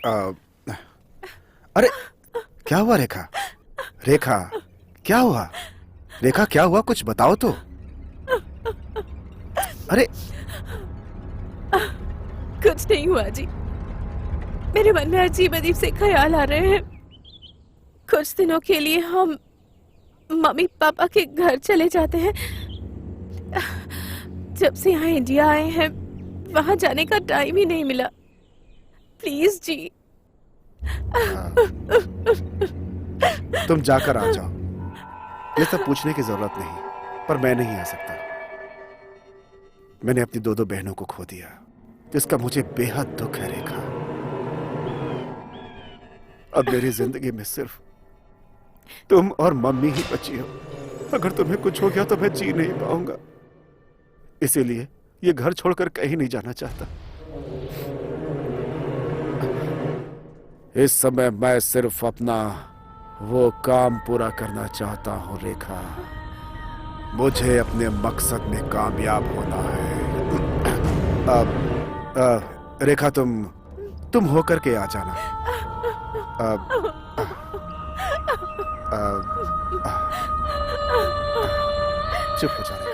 आ, अरे क्या हुआ रेखा? रेखा क्या हुआ? रेखा क्या हुआ, कुछ बताओ तो। अरे कुछ नहीं हुआ जी। मेरे मन में अजीब अजीब से ख्याल आ रहे हैं। कुछ दिनों के लिए हम मम्मी पापा के घर चले जाते हैं। जब से यहाँ इंडिया आए हैं वहां जाने का टाइम ही नहीं मिला। प्लीज जी। तुम जाकर आ जाओ, ये सब पूछने की जरूरत नहीं, पर मैं नहीं आ सकता। मैंने अपनी दो दो बहनों को खो दिया, जिसका मुझे बेहद दुख है रेखा। अब मेरी जिंदगी में सिर्फ तुम और मम्मी ही बची हो। अगर तुम्हें कुछ हो गया तो मैं जी नहीं पाऊंगा, इसीलिए ये घर छोड़कर कहीं नहीं जाना चाहता। इस समय मैं सिर्फ अपना वो काम पूरा करना चाहता हूं रेखा। मुझे अपने मकसद में कामयाब होना है। रेखा तुम होकर के आ जाना। चुप हो जा रेखा।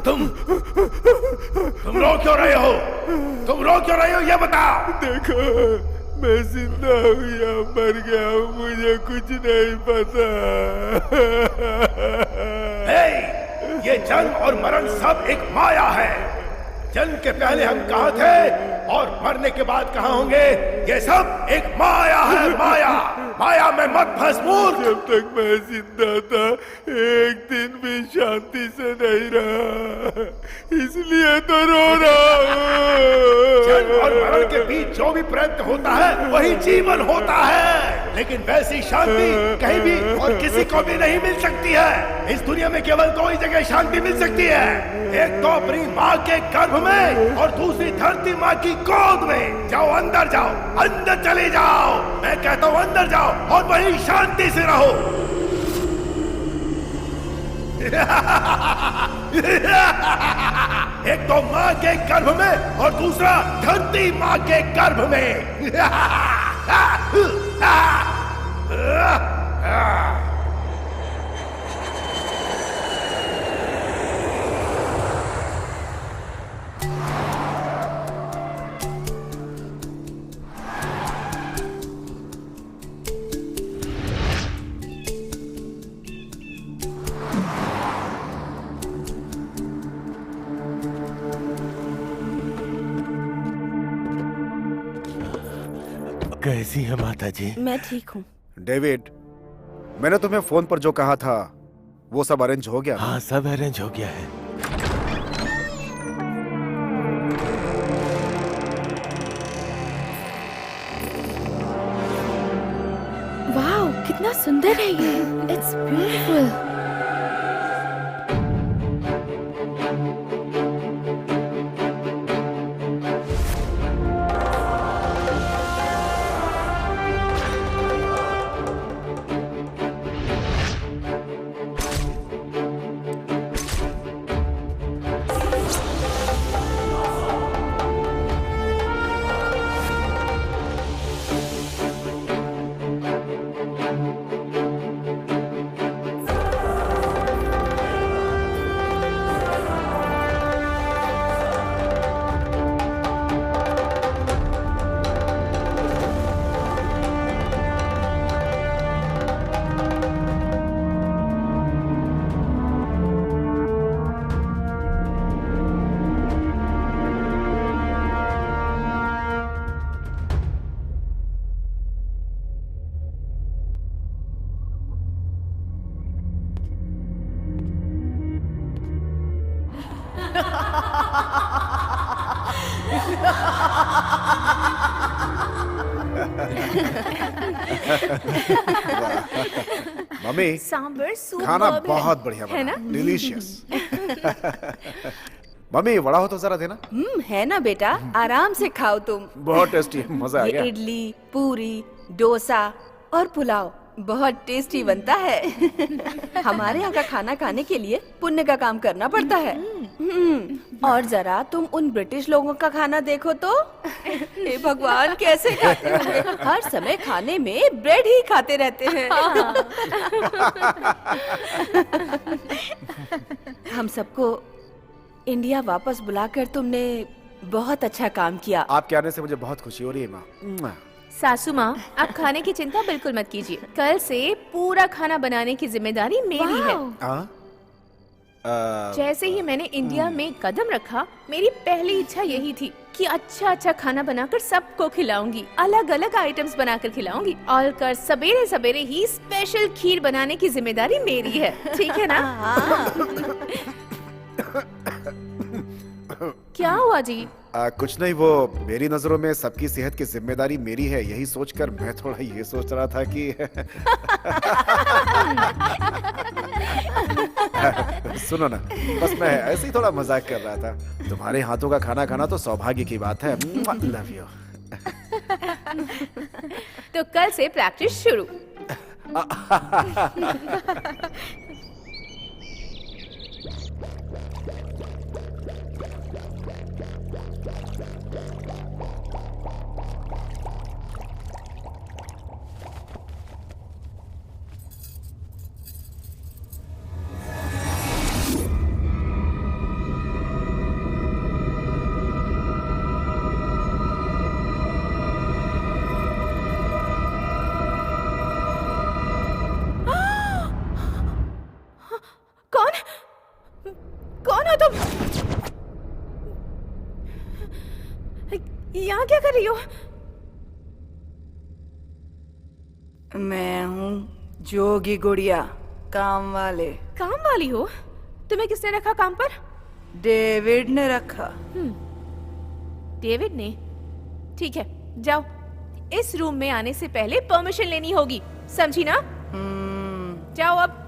तुम रो क्यों रहे हो? तुम रो क्यों रहे हो ये बताओ। देखो, मैं जिंदा हूँ या मर गया हूँ मुझे कुछ नहीं पता। ये जन्म और मरण सब एक माया है। जन्म के पहले हम कहाँ थे और मरने के बाद कहाँ होंगे, ये सब एक माया है। माया माया में मत फंस मूर्ख। जब तक मैं जिंदा था एक दिन भी शांति से नहीं रहा, इसलिए तो रो रहा हूँ। जन्म और मरण के बीच जो भी प्रयत्न होता है वही जीवन होता है, लेकिन वैसी शांति कहीं भी और किसी को भी नहीं मिल सकती है। इस दुनिया में केवल दो ही जगह शांति मिल सकती है, एक तो अपनी माँ के गर्भ में और दूसरी धरती माँ की गोद में। जाओ अंदर जाओ, अंदर चले जाओ। मैं कहता हूँ अंदर जाओ और वहीं शांति से रहो। एक तो माँ के गर्भ में और दूसरा धरती माँ के गर्भ में। कैसी है माता जी? मैं ठीक हूँ। डेविड, मैंने तुम्हें फोन पर जो कहा था वो सब अरेंज हो गया? हाँ, सब अरेंज हो गया है। वाह, कितना सुंदर है ये। It's beautiful. Mummy sambar soup खाना है। बहुत बढ़िया है बना, ना? डिलीशियस। मम्मी वड़ा हो तो जरा देना। है ना बेटा, आराम से खाओ तुम। बहुत टेस्टी है, मजा आ ये गया। इडली, पूरी, डोसा और पुलाव बहुत टेस्टी बनता है। हमारे यहाँ का खाना खाने के लिए पुण्य का काम करना पड़ता है। और जरा तुम उन ब्रिटिश लोगों का खाना देखो तो, हे भगवान कैसे खाते होंगे। हर समय खाने में ब्रेड ही खाते रहते हैं। हम सबको इंडिया वापस बुलाकर तुमने बहुत अच्छा काम किया। आपके आने से मुझे बहुत खुशी हो रही है माँ। सासू माँ, आप खाने की चिंता बिल्कुल मत कीजिए। कल से पूरा खाना बनाने की जिम्मेदारी मेरी है। हाँ? जैसे ही मैंने इंडिया में कदम रखा, मेरी पहली इच्छा यही थी कि अच्छा अच्छा खाना बनाकर सबको खिलाऊंगी, अलग अलग आइटम्स बनाकर खिलाऊंगी। और कल सवेरे सवेरे ही स्पेशल खीर बनाने की जिम्मेदारी मेरी है, ठीक है ना? क्या हुआ जी? कुछ नहीं, वो मेरी नजरों में सबकी सेहत की जिम्मेदारी मेरी है, यही सोचकर मैं थोड़ा ये सोच रहा था कि सुनो ना, बस मैं ऐसे ही थोड़ा मजाक कर रहा था। तुम्हारे हाथों का खाना खाना तो सौभाग्य की बात है। Love you. तो कल से प्रैक्टिस शुरू। कौन हो तुम? यहाँ क्या कर रही हो? मैं हूँ जोगी गुड़िया, काम वाले। काम वाली हो? तुम्हें किसने रखा काम पर? डेविड ने रखा। डेविड ने? ठीक है, जाओ। इस रूम में आने से पहले परमिशन लेनी होगी, समझी ना? जाओ अब।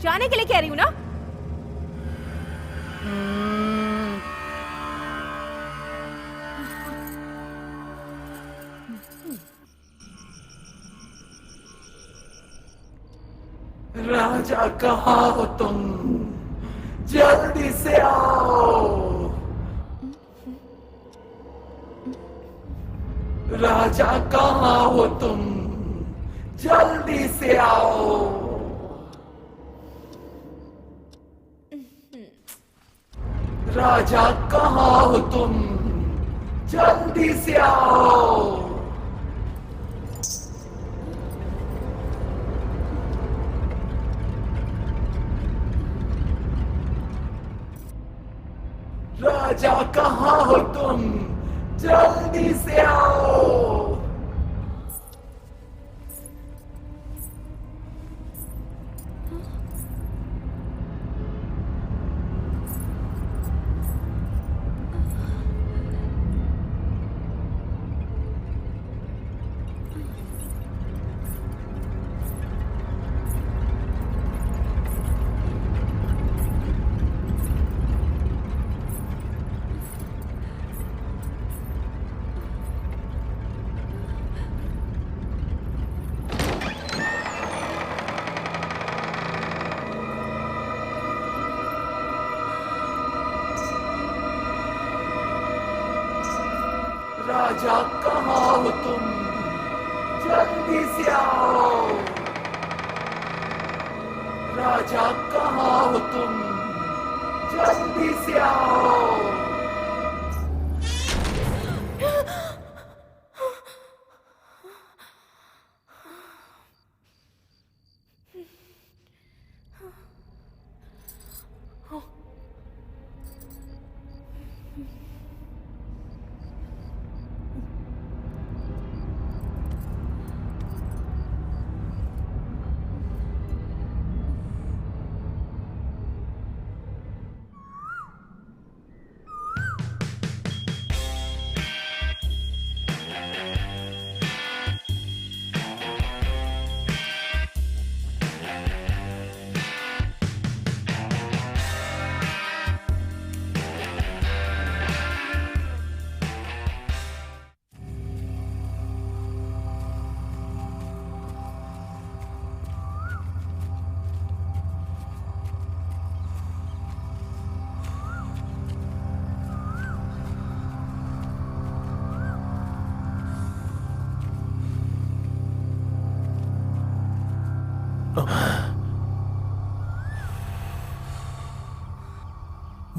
जाने के लिए कह रही हूँ ना? राजा कहाँ हो तुम? जल्दी से आओ। राजा कहाँ हो तुम? जल्दी से आओ। राजा कहाँ हो तुम? जल्दी से आओ। राजा कहाँ हो तुम? जल्दी से आओ। राजा कहाँ हो तुम? जल्दी से आओ। राजा कहाँ हो तुम? जल्दी से आओ।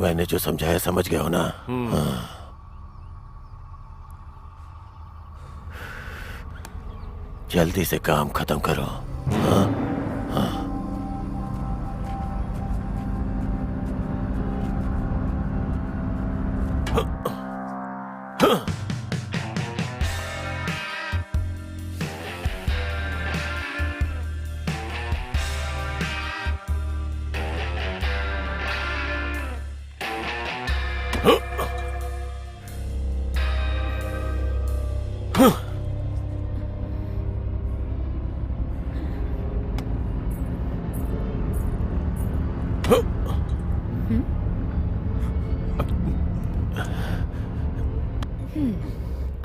मैंने जो समझाया समझ गया हो ना? हाँ। जल्दी से काम खत्म करो। हाँ? हाँ।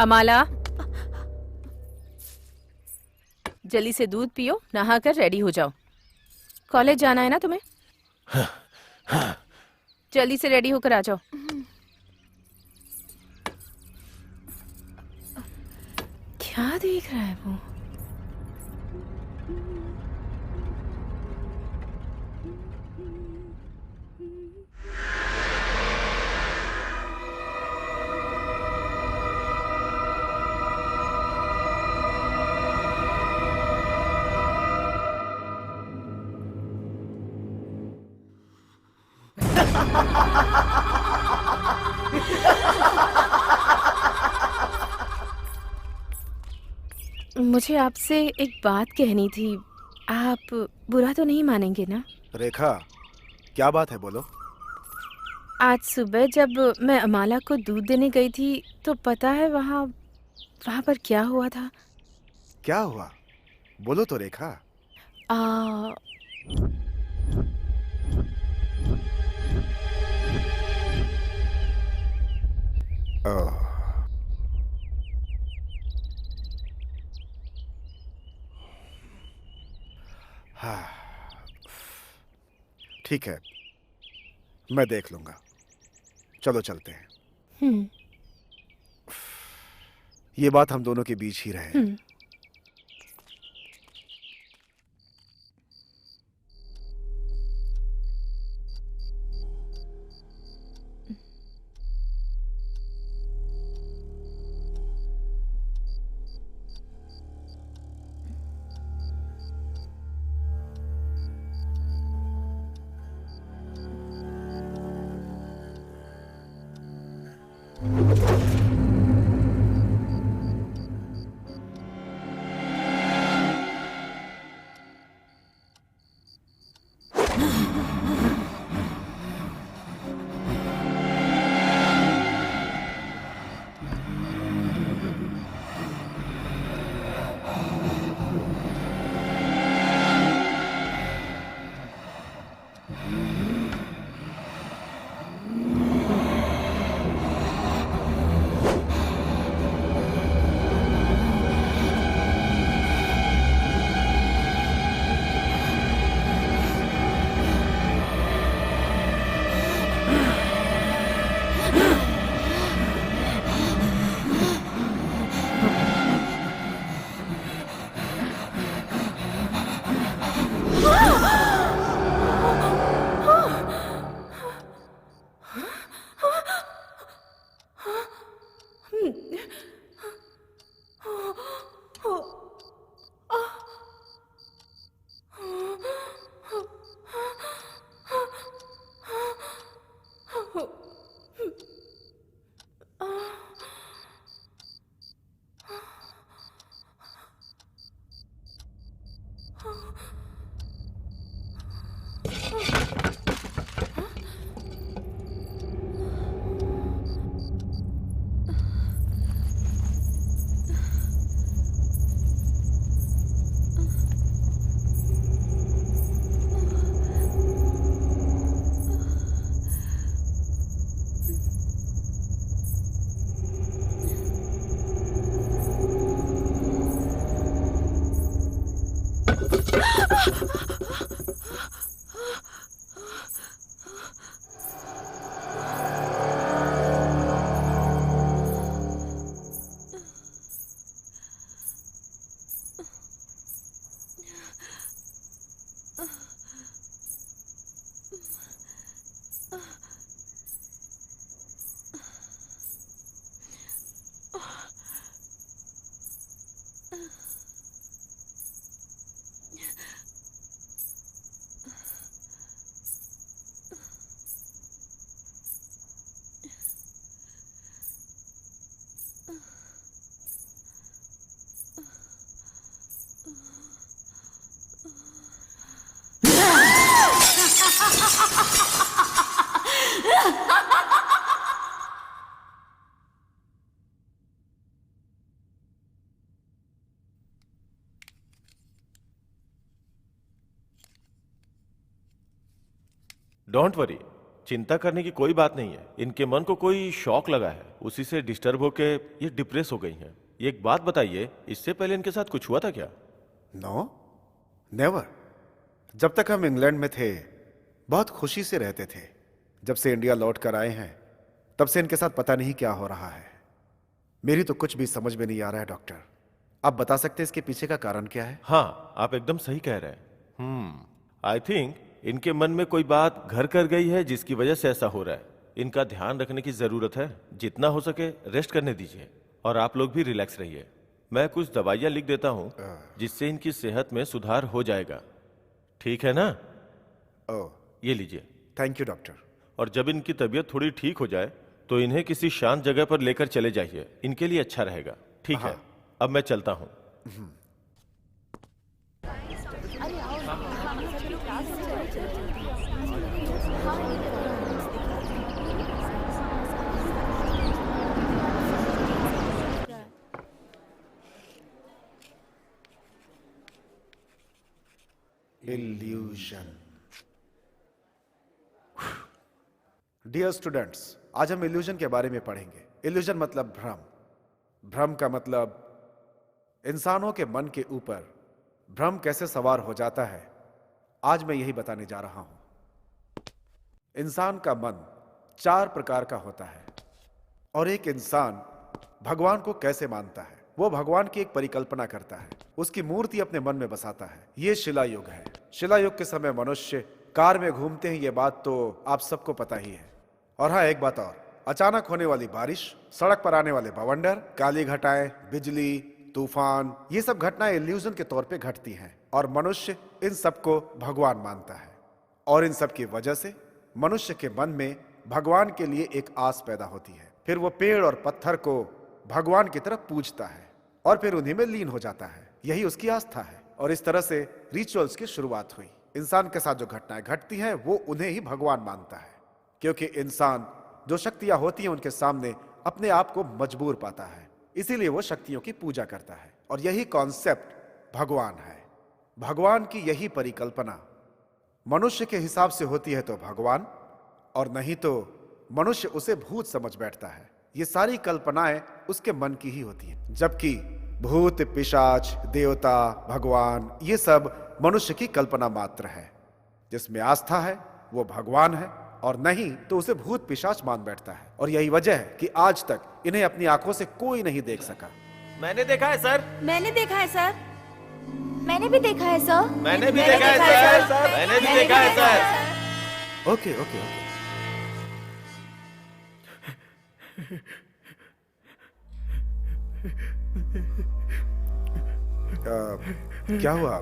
अमाला, जल्दी से दूध पियो, नहाकर रेडी हो जाओ। कॉलेज जाना है ना तुम्हें? जल्दी से रेडी होकर आ जाओ। क्या देख रहा है वो? मुझे आपसे एक बात कहनी थी। आप बुरा तो नहीं मानेंगे ना? रेखा, क्या बात है, बोलो। आज सुबह जब मैं अमाला को दूध देने गई थी तो पता है वहाँ पर क्या हुआ था? क्या हुआ, बोलो तो रेखा। ओह, हाँ, ठीक है, मैं देख लूंगा। चलो चलते हैं। ये बात हम दोनों के बीच ही रहे। डोंट वरी, चिंता करने की कोई बात नहीं है। इनके मन को कोई शॉक लगा है, उसी से डिस्टर्ब होके ये डिप्रेस हो गई हैं। ये एक बात बताइए, इससे पहले इनके साथ कुछ हुआ था क्या? No, never. जब तक हम इंग्लैंड में थे बहुत खुशी से रहते थे। जब से इंडिया लौट कर आए हैं तब से इनके साथ पता नहीं क्या हो रहा है। मेरी तो कुछ भी समझ में नहीं आ रहा है डॉक्टर। आप बता सकते हैं इसके पीछे का कारण क्या है? हाँ, आप एकदम सही कह रहे हैं। आई थिंक इनके मन में कोई बात घर कर गई है जिसकी वजह से ऐसा हो रहा है। इनका ध्यान रखने की जरूरत है। जितना हो सके रेस्ट करने दीजिए और आप लोग भी रिलैक्स रहिए। मैं कुछ दवाइयाँ लिख देता हूँ जिससे इनकी सेहत में सुधार हो जाएगा। ठीक है ना? ओह, ये लीजिए। Thank you doctor. और जब इनकी तबीयत थोड़ी ठीक हो जाए तो इन्हें किसी शांत जगह पर लेकर चले जाइए, इनके लिए अच्छा रहेगा। ठीक है, अब मैं चलता हूँ। इल्यूजन। डियर स्टूडेंट्स, आज हम इल्यूजन के बारे में पढ़ेंगे। इल्यूजन मतलब भ्रम। भ्रम का मतलब इंसानों के मन के ऊपर भ्रम कैसे सवार हो जाता है। आज मैं यही बताने जा रहा हूं। इंसान का मन 4 प्रकार का होता है और एक इंसान भगवान को कैसे मानता है। वो भगवान की एक परिकल्पना करता है, उसकी मूर्ति अपने मन में बसाता है। ये शिलायुग है। शिलायुग के समय मनुष्य कार में घूमते हैं, ये बात तो आप सबको पता ही है। और हाँ, एक बात और, अचानक होने वाली बारिश, सड़क पर आने वाले बवंडर, काली घटाएं, बिजली, तूफान, ये सब घटनाएं इल्यूजन के तौर पे घटती हैं और मनुष्य इन सबको भगवान मानता है। और इन सब की वजह से मनुष्य के मन में भगवान के लिए एक आस पैदा होती है। फिर वो पेड़ और पत्थर को भगवान की तरफ पूजता है और फिर उन्हीं में लीन हो जाता है। यही उसकी आस्था है। और इस तरह से रिचुअल्स की शुरुआत हुई। इंसान के साथ जो घटनाएं घटती हैं वो उन्हें ही भगवान मानता है, क्योंकि इंसान जो शक्तियां होती हैं उनके सामने अपने आप को मजबूर पाता है, इसीलिए वो शक्तियों की पूजा करता है। और यही कॉन्सेप्ट भगवान है। भगवान की यही परिकल्पना मनुष्य के हिसाब से होती है तो भगवान, और नहीं तो मनुष्य उसे भूत समझ बैठता है। ये सारी कल्पनाएं उसके मन की ही होती हैं, जबकि भूत, पिशाच, देवता, भगवान, ये सब मनुष्य की कल्पना मात्र है। जिसमें आस्था है वो भगवान है और नहीं तो उसे भूत पिशाच मान बैठता है। और यही वजह है कि आज तक इन्हें अपनी आंखों से कोई नहीं देख सका। मैंने देखा है सर। मैंने देखा है सर। मैंने भी देखा है सर। मैंने भी देखा है सर। मैंने भी देखा है सर। Okay okay okay. क्या हुआ?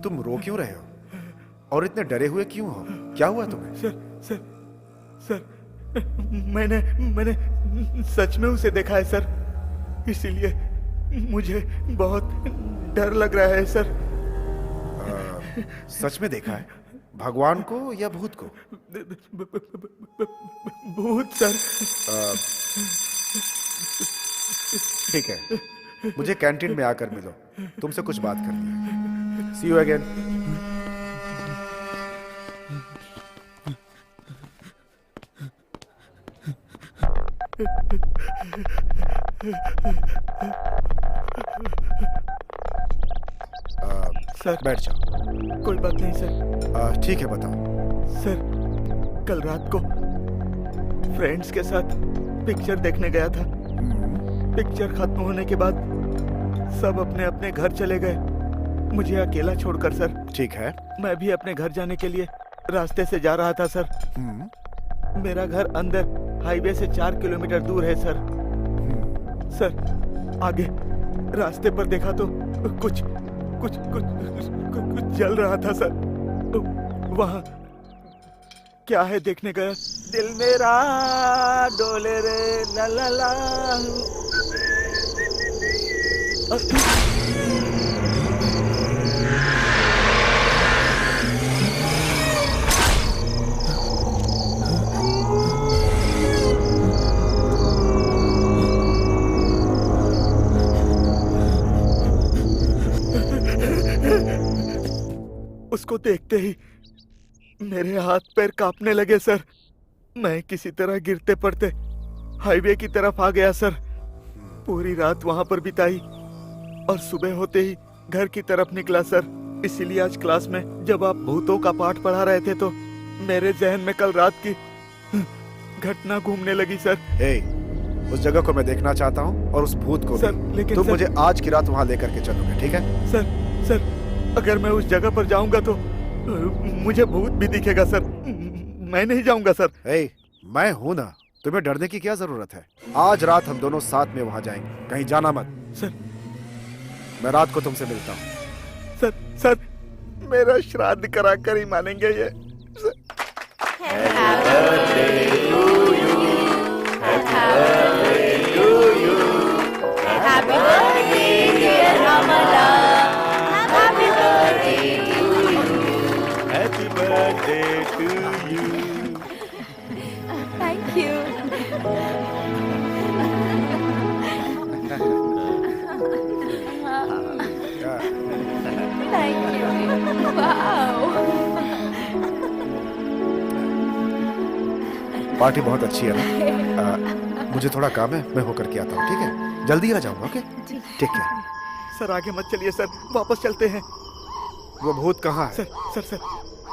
तुम रो क्यों रहे हो और इतने डरे हुए क्यों हो? क्या हुआ तुम्हें? सर, मैंने सच में उसे देखा है सर, इसीलिए मुझे बहुत डर लग रहा है सर। सच में देखा है? भगवान को या भूत को? भूत सर। ठीक है, मुझे कैंटीन में आकर मिलो, तुमसे कुछ बात करनी है। सी यू अगेन। सर, बैठ जाओ। कोई बात नहीं सर। ठीक है, बताओ। सर, कल रात को फ्रेंड्स के साथ पिक्चर देखने गया था। पिक्चर खत्म होने के बाद सब अपने अपने घर चले गए, मुझे अकेला छोड़कर सर। ठीक है। मैं भी अपने घर जाने के लिए रास्ते से जा रहा था सर। मेरा घर अंदर हाईवे से 4 किलोमीटर दूर है सर। सर, आगे रास्ते पर देखा तो कुछ जल रहा था सर। वहाँ क्या है देखने गया। दिल मेरा डोले रे ला ला ला। उसको देखते ही मेरे हाथ पैर कांपने लगे सर। मैं किसी तरह गिरते पड़ते हाईवे की तरफ आ गया सर। पूरी रात वहां पर बिताई और सुबह होते ही घर की तरफ निकला सर। इसीलिए आज क्लास में जब आप भूतों का पाठ पढ़ा रहे थे तो मेरे जहन में कल रात की घटना घूमने लगी सर। हे, उस जगह को मैं देखना चाहता हूँ और उस भूत को सर, भी। लेकिन तुम सर, मुझे आज की रात वहाँ लेकर के चलोगे, ठीक है? सर, अगर मैं उस जगह पर जाऊंगा तो मुझे भूत भी दिखेगा सर। मैं नहीं जाऊंगा सर। हे, मैं हूं ना, तुम्हें डरने की क्या जरूरत है? आज रात हम दोनों साथ में वहाँ जाएंगे, कहीं जाना मत। सर, मैं रात को तुमसे मिलता हूँ। सर, मेरा श्राद्ध करा कर ही मानेंगे ये। Happy birthday, dear Amala. Happy birthday to you. Happy birthday to you. Thank you. Thank you. Wow. Party बहुत अच्छी है ना? मुझे थोड़ा काम है, मैं होकर के आता हूँ, ठीक है? जल्दी आ जाऊंगा, ओके? ठीक है। सर आगे मत चलिए सर, वापस चलते हैं। वो भूत कहाँ है? सर,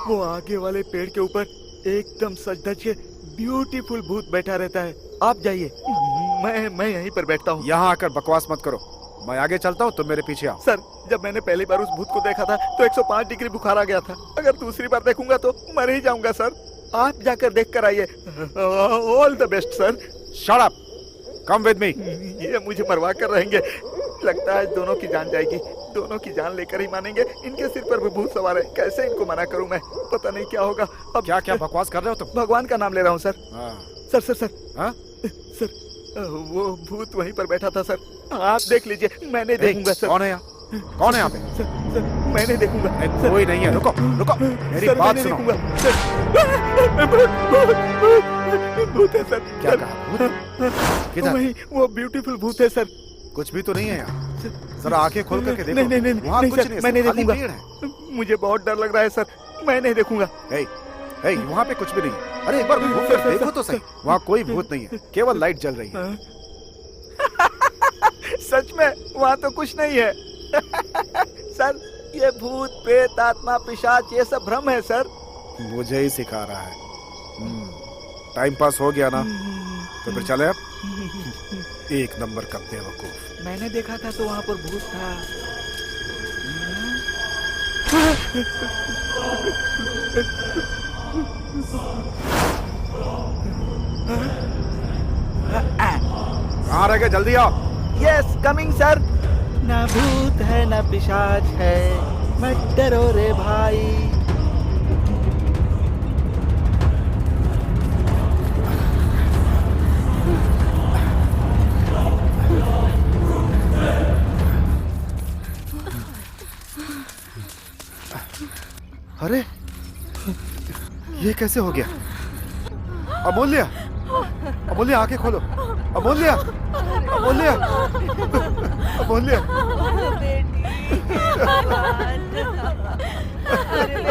वो आगे वाले पेड़ के ऊपर एकदम सज धज के ब्यूटीफुल भूत बैठा रहता है। आप जाइए, मैं यहीं पर बैठता हूँ। यहाँ आकर बकवास मत करो। मैं आगे चलता हूँ, तुम मेरे पीछे आओ। सर, जब मैंने पहली बार उस भूत को देखा था तो 105 डिग्री बुखार आ गया था। अगर दूसरी बार देखूंगा तो मर ही जाऊंगा सर। आप जाकर देख कर आइए। All the best sir. Shut up, come with me. ये मुझे मरवा कर रहेंगे। लगता है दोनों की जान जाएगी। दोनों की जान लेकर ही मानेंगे। इनके सिर पर भी भूत सवार है, कैसे इनको मना करूं मैं? पता नहीं क्या होगा। अब क्या क्या बकवास कर रहे हो तुम? भगवान का नाम ले रहा हूँ सर। हाँ। सर, हाँ? सर, वो भूत वहीं पर बैठा था सर। आप देख लीजिए, मैं नहीं देखूंगा सर। कौन है यहाँ? कौन है यहाँ पे? सर, मैं नहीं देखूंगा। कोई नहीं है। रुको, मेरी सर, बात मैं नहीं सुनो। देखूंगा। भूत है सर। क्या कहा? भूत? किधर? वही वो ब्यूटीफुल भूत है सर। कुछ भी तो नहीं है यहाँ। जरा आंखें खोल करके देखो। नहीं, वहाँ कुछ सर, नहीं है, मैं नहीं खाली देखूंगा। पेड़ है। मुझे बहुत डर लग रहा है सर, मैं नहीं देखूंगा। हे, वहाँ पे कुछ भी नहीं है। अरे एक बार घूम कर देखो तो सही। वहाँ कोई भूत नहीं है, केवल लाइट जल रही है। सच में वहाँ तो कुछ नहीं है। सर, ये भूत प्रेत आत्मा पिशाच ये सब भ्रम है सर। मुझे ही सिखा रहा है। टाइम पास हो गया ना, तो फिर चले अब। एक नंबर का बेवकूफ। मैंने देखा था तो वहाँ पर भूत था। कहाँ रह गए? जल्दी आओ। Yes, coming sir. ना भूत है ना पिशाच है, मत डरो रे भाई। अरे ये कैसे हो गया? अमूल्य, अमूल्य आंखें खोलो। अमूल्य, अमूल्य, अमूल्य।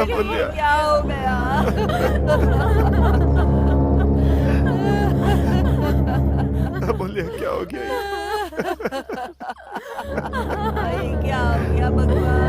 अमूल्य, क्या हो गया? अमूल्य क्या हो गया? क्या हो गया भगवान?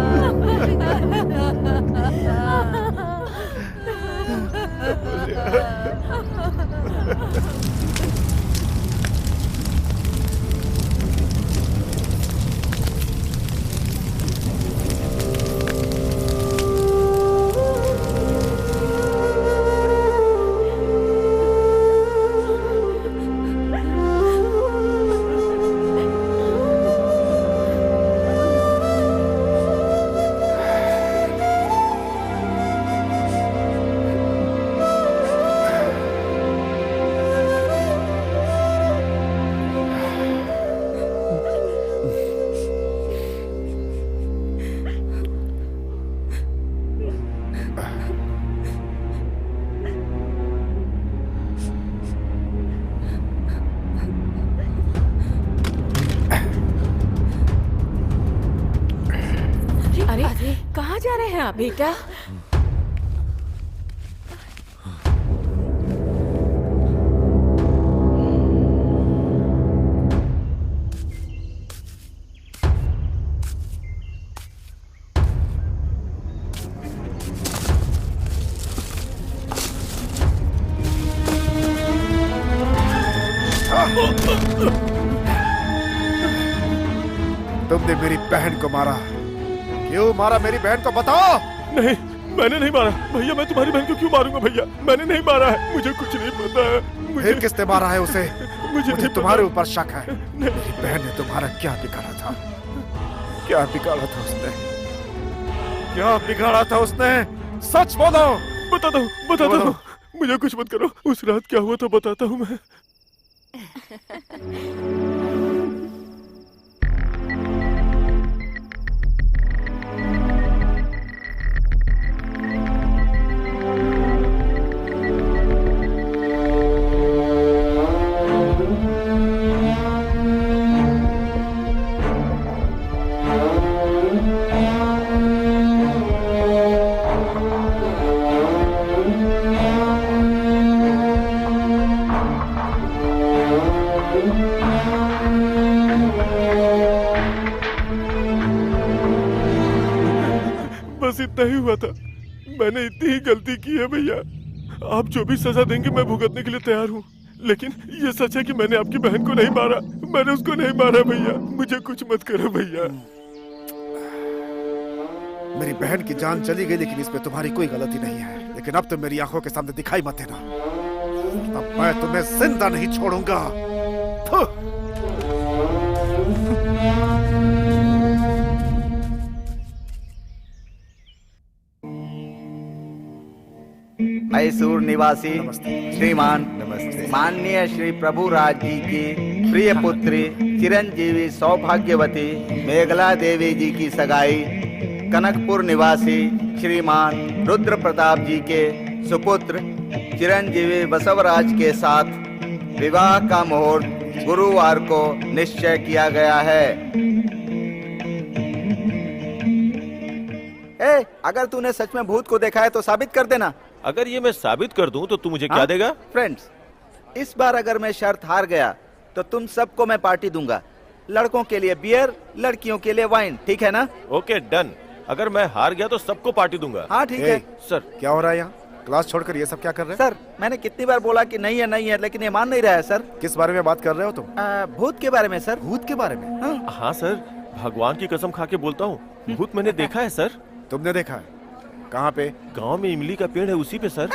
अरे कहाँ जा रहे हैं आप? बेटा, तुमने मेरी बहन को मारा। क्यों मारा मेरी बहन को बताओ। नहीं, मैंने नहीं मारा भैया। मैं तुम्हारी बहन को क्यों मारूंगा भैया? मैंने नहीं मारा है, मुझे कुछ नहीं पता है। फिर किसने मारा है उसे? मुझे तुम्हारे ऊपर शक है। नहीं। मेरी बहन ने तुम्हारा क्या बिगाड़ा था? क्या बिगाड़ा था उसने? क्या बिगाड़ा था उसने? सच बोलो। बताता हूँ। मुझे कुछ मत करो। उस रात क्या हुआ था बताता हूँ मैं। बस इतना ही हुआ था। मैंने इतनी ही गलती की है भैया। आप जो भी सजा देंगे मैं भुगतने के लिए तैयार हूँ। लेकिन ये सच है कि मैंने आपकी बहन को नहीं मारा। मैंने उसको नहीं मारा भैया। मुझे कुछ मत करो भैया। मेरी बहन की जान चली गई, लेकिन इसमें तुम्हारी कोई गलती नहीं है। लेकिन अब तुम मेरी आंखों के सामने दिखाई मत देना, अब मैं तुम्हें जिंदा नहीं छोड़ूंगा। मैसूर निवासी श्रीमान माननीय श्री प्रभुराज जी की प्रिय पुत्री चिरंजीवी सौभाग्यवती मेघला देवी जी की सगाई कनकपुर निवासी श्रीमान रुद्र प्रताप जी के सुपुत्र चिरंजीवी बसवराज के साथ विवाह का मुहूर्त गुरुवार को निश्चय किया गया है। अगर तूने सच में भूत को देखा है तो साबित कर देना। अगर ये मैं साबित कर दूं तो तू मुझे क्या देगा? फ्रेंड्स, इस बार अगर मैं शर्त हार गया तो तुम सबको मैं पार्टी दूंगा। लड़कों के लिए बियर, लड़कियों के लिए वाइन, ठीक है ना? Okay done. अगर मैं हार गया तो सबको पार्टी दूंगा। हाँ ठीक है। सर क्या हो रहा है यहाँ? क्लास छोड़कर ये सब क्या कर रहे हैं? सर मैंने कितनी बार बोला कि नहीं है, लेकिन ये मान नहीं रहा है सर। किस बारे में बात कर रहे हो तुम? भूत के बारे में सर। भूत के बारे में? हाँ सर, भगवान की कसम खा के बोलता हूँ, भूत मैंने देखा है सर। तुमने देखा है? कहाँ पे? गांव में इमली का पेड़ है, उसी पे सर।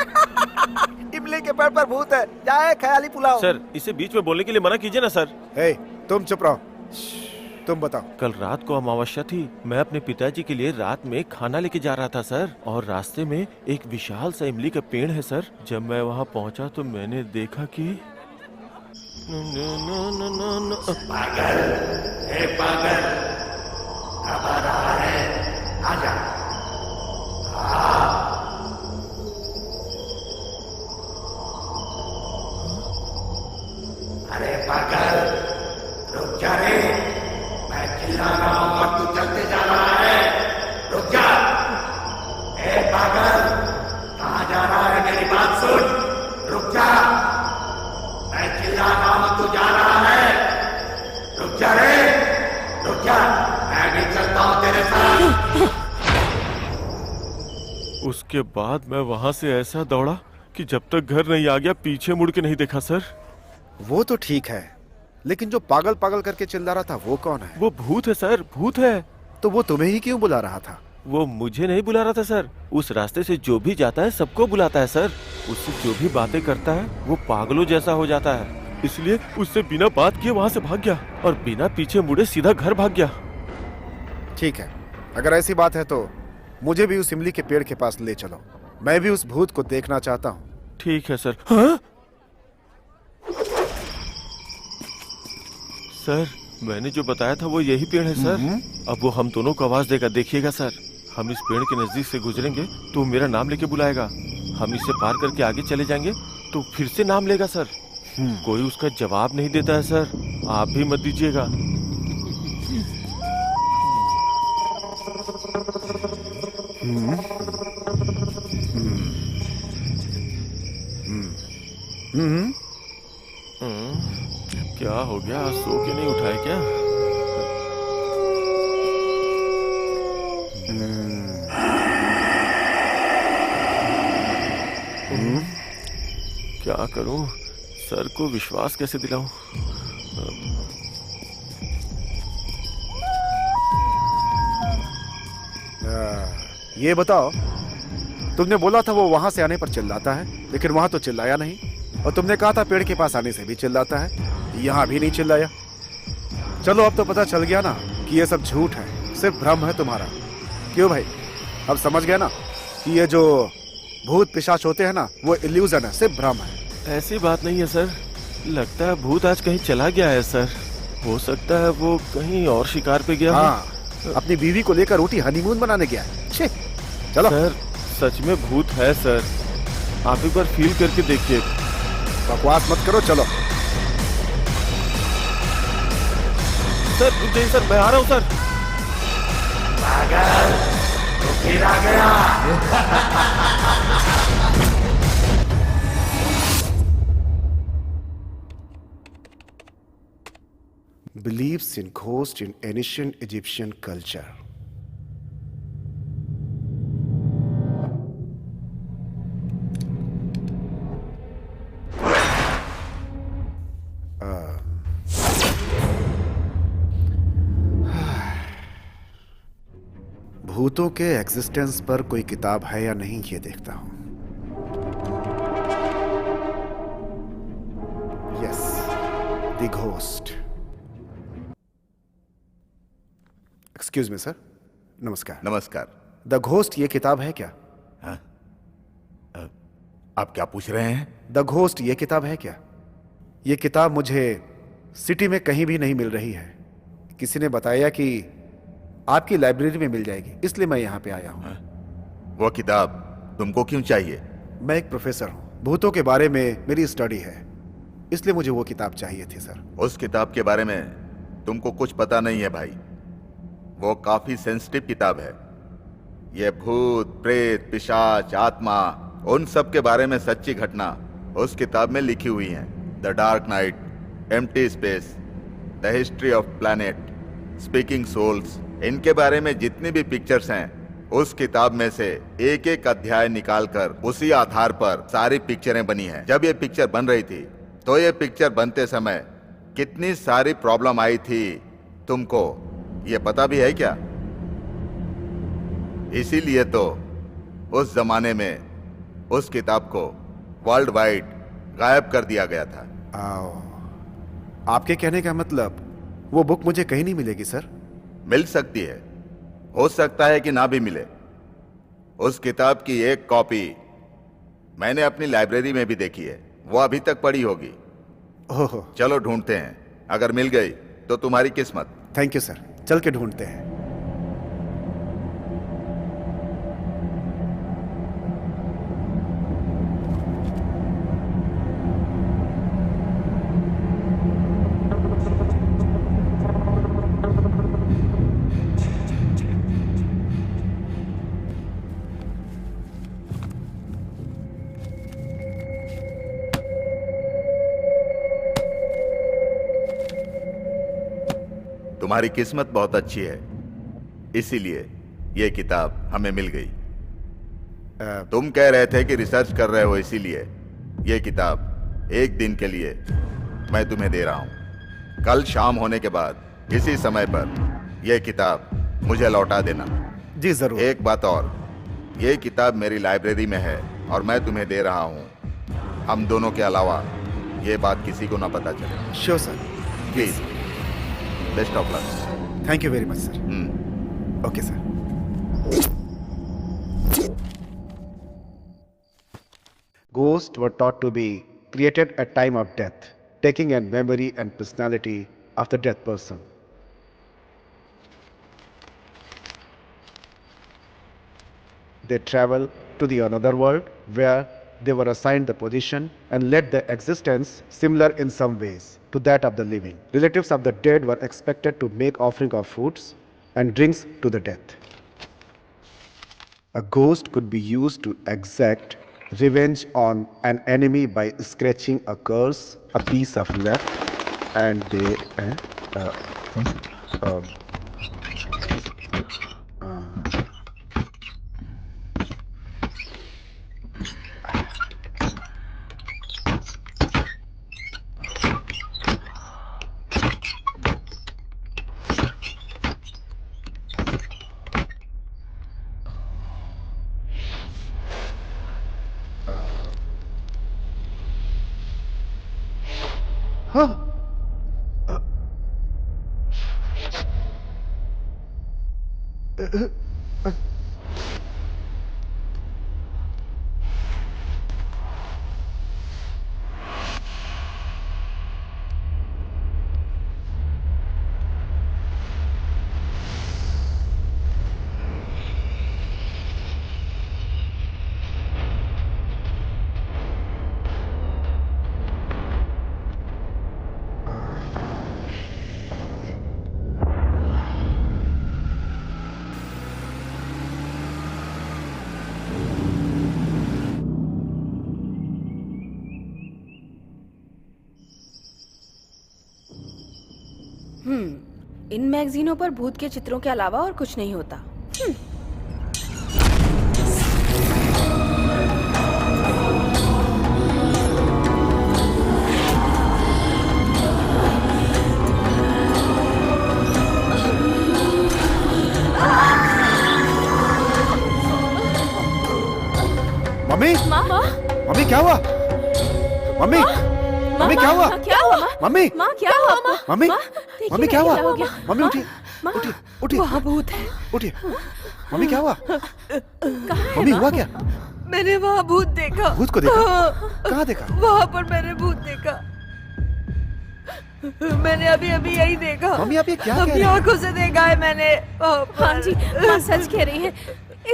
इमली के पेड़ पर भूत है, चाहे ख्याली पुलाव। सर इसे बीच में बोलने के लिए मना कीजिए ना सर। हे, तुम चुप रहो। तुम बताओ। कल रात को अमावस्या थी। मैं अपने पिताजी के लिए रात में खाना लेके जा रहा था सर, और रास्ते में एक विशाल सा इमली का पेड़ है सर। जब मैं वहाँ पहुँचा तो मैंने देखा कि पागल, हे पागल, अब आ रहा है, आजा। अरे पागल, रुक जा रे। मैं चिल्ला रहा हूं और तू चलते जा रहा है। रुक जा। ए पागल, कहां जा रहा है? मेरी बात सुन। रुक जा। मैं चिल्ला रहा हूं, तू जा रहा है। रुक जा रे। रुक जा। मैं भी चलता हूं तेरे साथ। उसके बाद मैं वहाँ से ऐसा दौड़ा कि जब तक घर नहीं आ गया पीछे मुड़ के नहीं देखा सर। वो तो ठीक है, लेकिन जो पागल पागल करके चिल्ला रहा था वो कौन है? वो भूत है सर, भूत है। तो वो तुम्हें ही क्यों बुला रहा था? वो मुझे नहीं बुला रहा था सर। उस रास्ते से जो भी जाता है सबको बुलाता है सर। उससे जो भी बातें करता है वो पागलों जैसा हो जाता है। इसलिए उससे बिना बात किए वहाँ से भाग गया और बिना पीछे मुड़े सीधा घर भाग गया। ठीक है, अगर ऐसी बात है तो मुझे भी उस इमली के पेड़ के पास ले चलो। मैं भी उस भूत को देखना चाहता हूँ। ठीक है सर। हाँ? सर मैंने जो बताया था वो यही पेड़ है सर। अब वो हम दोनों को आवाज देगा, देखिएगा सर। हम इस पेड़ के नजदीक से गुजरेंगे तो मेरा नाम लेके बुलाएगा। हम इसे पार करके आगे चले जाएंगे तो फिर से नाम लेगा सर। कोई उसका जवाब नहीं देता है सर, आप भी मत दीजिएगा। क्या हो गया? आज सो के नहीं उठाए क्या? क्या करूं? सर को विश्वास कैसे दिलाऊं? ये बताओ, तुमने बोला था वो वहां से आने पर चिल्लाता है, लेकिन वहां तो चिल्लाया नहीं। और तुमने कहा था पेड़ के पास आने से भी चिल्लाता है, यहां भी नहीं चिल्लाया। चलो अब तो पता चल गया ना कि ये सब झूठ है, सिर्फ भ्रम है तुम्हारा। क्यों भाई, अब समझ गया ना कि ये जो भूत पिशाच होते हैं ना, वो इल्यूजन है, सिर्फ भ्रम है। ऐसी बात नहीं है सर, लगता है भूत आज कहीं चला गया है सर। हो सकता है वो कहीं और शिकार पे गया हो। हाँ, अपनी बीवी को लेकर रोटी हनीमून बनाने गया है। छे, चलो। सर सच में भूत है सर, आप एक बार फील करके देखिए। बकवास मत करो, चलो। सर जी सर, मैं आ रहा हूँ सर। तो फिर आ गया। Beliefs in ghosts in ancient Egyptian culture. भूतों के एग्जिस्टेंस पर कोई किताब है या नहीं, ये देखता हूं। Yes, the ghost. Excuse me sir, नमस्कार। नमस्कार। द घोस्ट ये किताब है क्या? आप क्या पूछ रहे हैं? द घोस्ट ये किताब है क्या? ये किताब मुझे सिटी में कहीं भी नहीं मिल रही है। किसी ने बताया कि आपकी लाइब्रेरी में मिल जाएगी, इसलिए मैं यहाँ पे आया हूँ। वो किताब तुमको क्यों चाहिए? मैं एक प्रोफेसर हूँ, भूतों के बारे में मेरी स्टडी है, इसलिए मुझे वो किताब चाहिए थी सर। उस किताब के बारे में तुमको कुछ पता नहीं है भाई। वो काफी सेंसिटिव किताब है। ये भूत, प्रेत, पिशाच, आत्मा, उन सब के बारे में सच्ची घटना उस किताब में लिखी हुई है। The dark night, empty space, the history of planet, speaking souls, इनके बारे में जितनी भी पिक्चर्स हैं उस किताब में से एक एक अध्याय निकालकर उसी आधार पर सारी पिक्चरें बनी हैं। जब ये पिक्चर बन रही थी तो ये पिक्चर बनते समय कितनी सारी प्रॉब्लम आई थी तुमको ये पता भी है क्या? इसीलिए तो उस जमाने में उस किताब को वर्ल्ड वाइड गायब कर दिया गया था। आपके कहने का मतलब वो बुक मुझे कहीं नहीं मिलेगी सर? मिल सकती है, हो सकता है कि ना भी मिले। उस किताब की एक कॉपी मैंने अपनी लाइब्रेरी में भी देखी है, वो अभी तक पड़ी होगी। ओहो, चलो ढूंढते हैं, अगर मिल गई तो तुम्हारी किस्मत। थैंक यू सर, चल के ढूंढते हैं। तुम्हारी किस्मत बहुत अच्छी है, इसीलिए ये किताब हमें मिल गई। तुम कह रहे थे कि रिसर्च कर रहे हो, इसीलिए ये किताब एक दिन के लिए मैं तुम्हें दे रहा हूं। कल शाम होने के बाद इसी समय पर यह किताब मुझे लौटा देना। जी जरूर। एक बात और, ये किताब मेरी लाइब्रेरी में है और मैं तुम्हें दे रहा हूं। हम दोनों के अलावा ये बात किसी को ना पता चले। Sure sir, please, best of luck. Thank you very much sir. Okay sir. Ghosts were thought to be created at time of death, taking a memory and personality of the dead person. They travel to the another world where they were assigned the position and led their existence similar in some ways to that of the living. Relatives of the dead were expected to make offering of foods and drinks to the dead. A ghost could be used to exact revenge on an enemy by scratching a curse, a piece of left, and they इन मैगजीनों पर भूत के चित्रों के अलावा और कुछ नहीं होता। मम्मी मम्मी क्या हुआ? मम्मी मम्मी क्या हुआ? क्या हुआ? मम्मी माँ क्या हुआ? मम्मी मम्मी क्या हुआ? क्या हो गया? मम्मी उठिए उठिए उठिए वहाँ भूत है। उठिए। मम्मी क्या हुआ? मम्मी हुआ क्या? मैंने वहाँ भूत देखा। भूत को देखा? कहाँ देखा? वहाँ पर मैंने भूत देखा। मैंने अभी अभी यही देखा। मम्मी आप ये क्या कह अपनी रही हैं? आंखों से देखा है मैंने। हाँ जी, माँ सच कह रही है।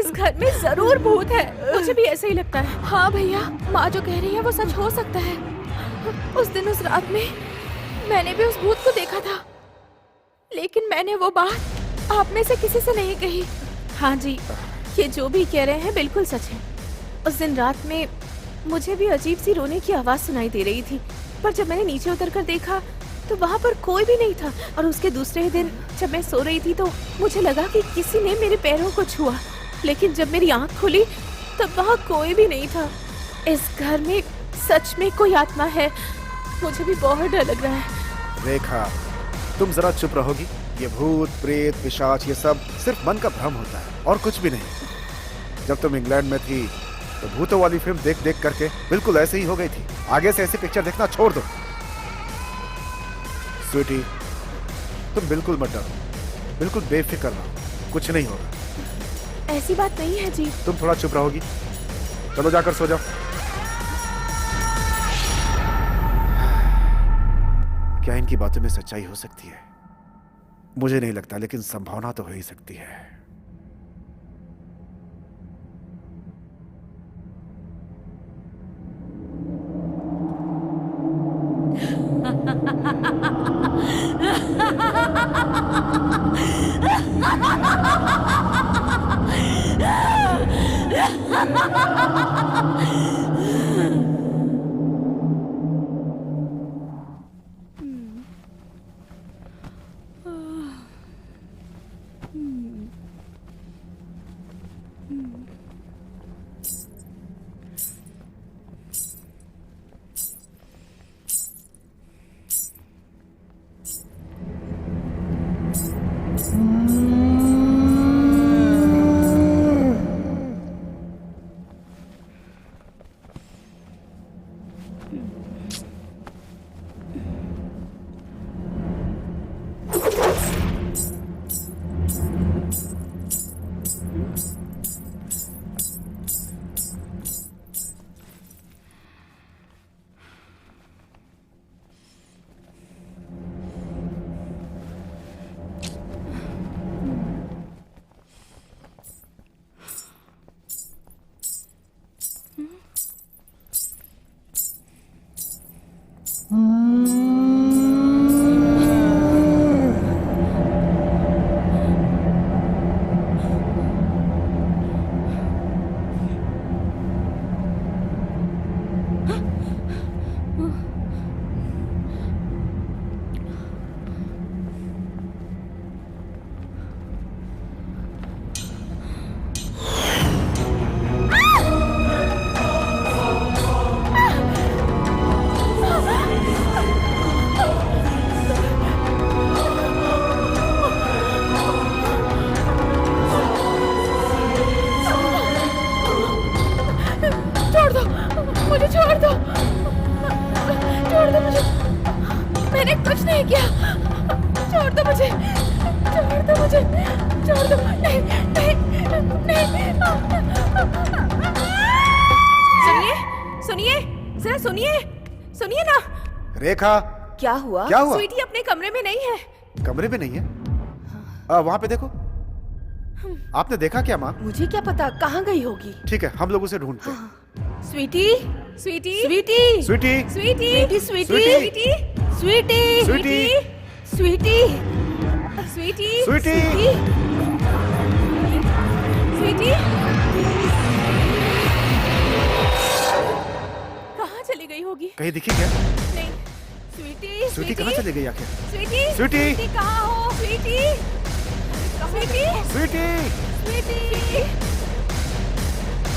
इस घर में जरूर भूत है। मुझे भी ऐसा ही लगता है। हाँ भैया, माँ जो कह रही है वो सच हो सकता है। उस दिन उस रात में मैंने भी उस भूत को देखा था, लेकिन मैंने वो बात आप में से किसी से नहीं कही। हाँ जी, ये जो भी कह रहे हैं बिल्कुल सच है। उस दिन रात में मुझे भी अजीब सी रोने की आवाज सुनाई दे रही थी, पर जब मैंने नीचे उतरकर देखा तो वहाँ पर कोई भी नहीं था। और उसके दूसरे दिन जब मैं सो रही थी तो मुझे लगा कि किसी ने मेरे पैरों को छुआ, लेकिन जब मेरी आंख खुली तब वहाँ कोई भी नहीं था। इस घर में सच में कोई आत्मा है। मुझे भी बहुत डर लग रहा है। रेखा, तुम जरा चुप रहोगी? ये भूत प्रेत पिशाच ये सब सिर्फ मन का भ्रम होता है और कुछ भी नहीं। जब तुम इंग्लैंड में थी तो भूतों वाली फिल्म देख देख करके बिल्कुल ऐसे ही हो गई थी। आगे से ऐसी पिक्चर देखना छोड़ दो। स्वीटी, तुम बिल्कुल मत डरो, बिल्कुल बेफिक्र रहो, कुछ नहीं होगा। ऐसी बात नहीं है जी। तुम थोड़ा चुप रहोगी? चलो जाकर सो जाओ। क्या इनकी बातों में सच्चाई हो सकती है? मुझे नहीं लगता, लेकिन संभावना तो हो ही सकती है। मैंने कुछ नहीं किया। छोड़ दो मुझे, छोड़ दो मुझे, छोड़ दो, नहीं, नहीं, नहीं। सुनिए, सुनिए, जरा सुनिए, सुनिए ना। रेखा, क्या हुआ? क्या हुआ? स्वीटी अपने कमरे में नहीं है। कमरे में नहीं है? वहाँ पे देखो। आपने देखा क्या माँ? मुझे क्या पता कहाँ गई होगी। ठीक है, हम लोग उसे ढूंढते हैं। स्वीटी, स्वीटी, स्वीटी, स्वीटी, स्वीटी, स्वीटी, स्वीटी, स्वीटी, स्वीटी, स्वीटी, स्वीटी, स्वीटी, स्वीटी, कहाँ चली गई होगी? कहीं दिखी क्या? नहीं, स्वीटी, स्वीटी कहाँ चली गई आखिर? स्वीटी, स्वीटी, स्वीटी कहाँ हो? स्वीटी, स्वीटी, स्वीटी, स्वीटी,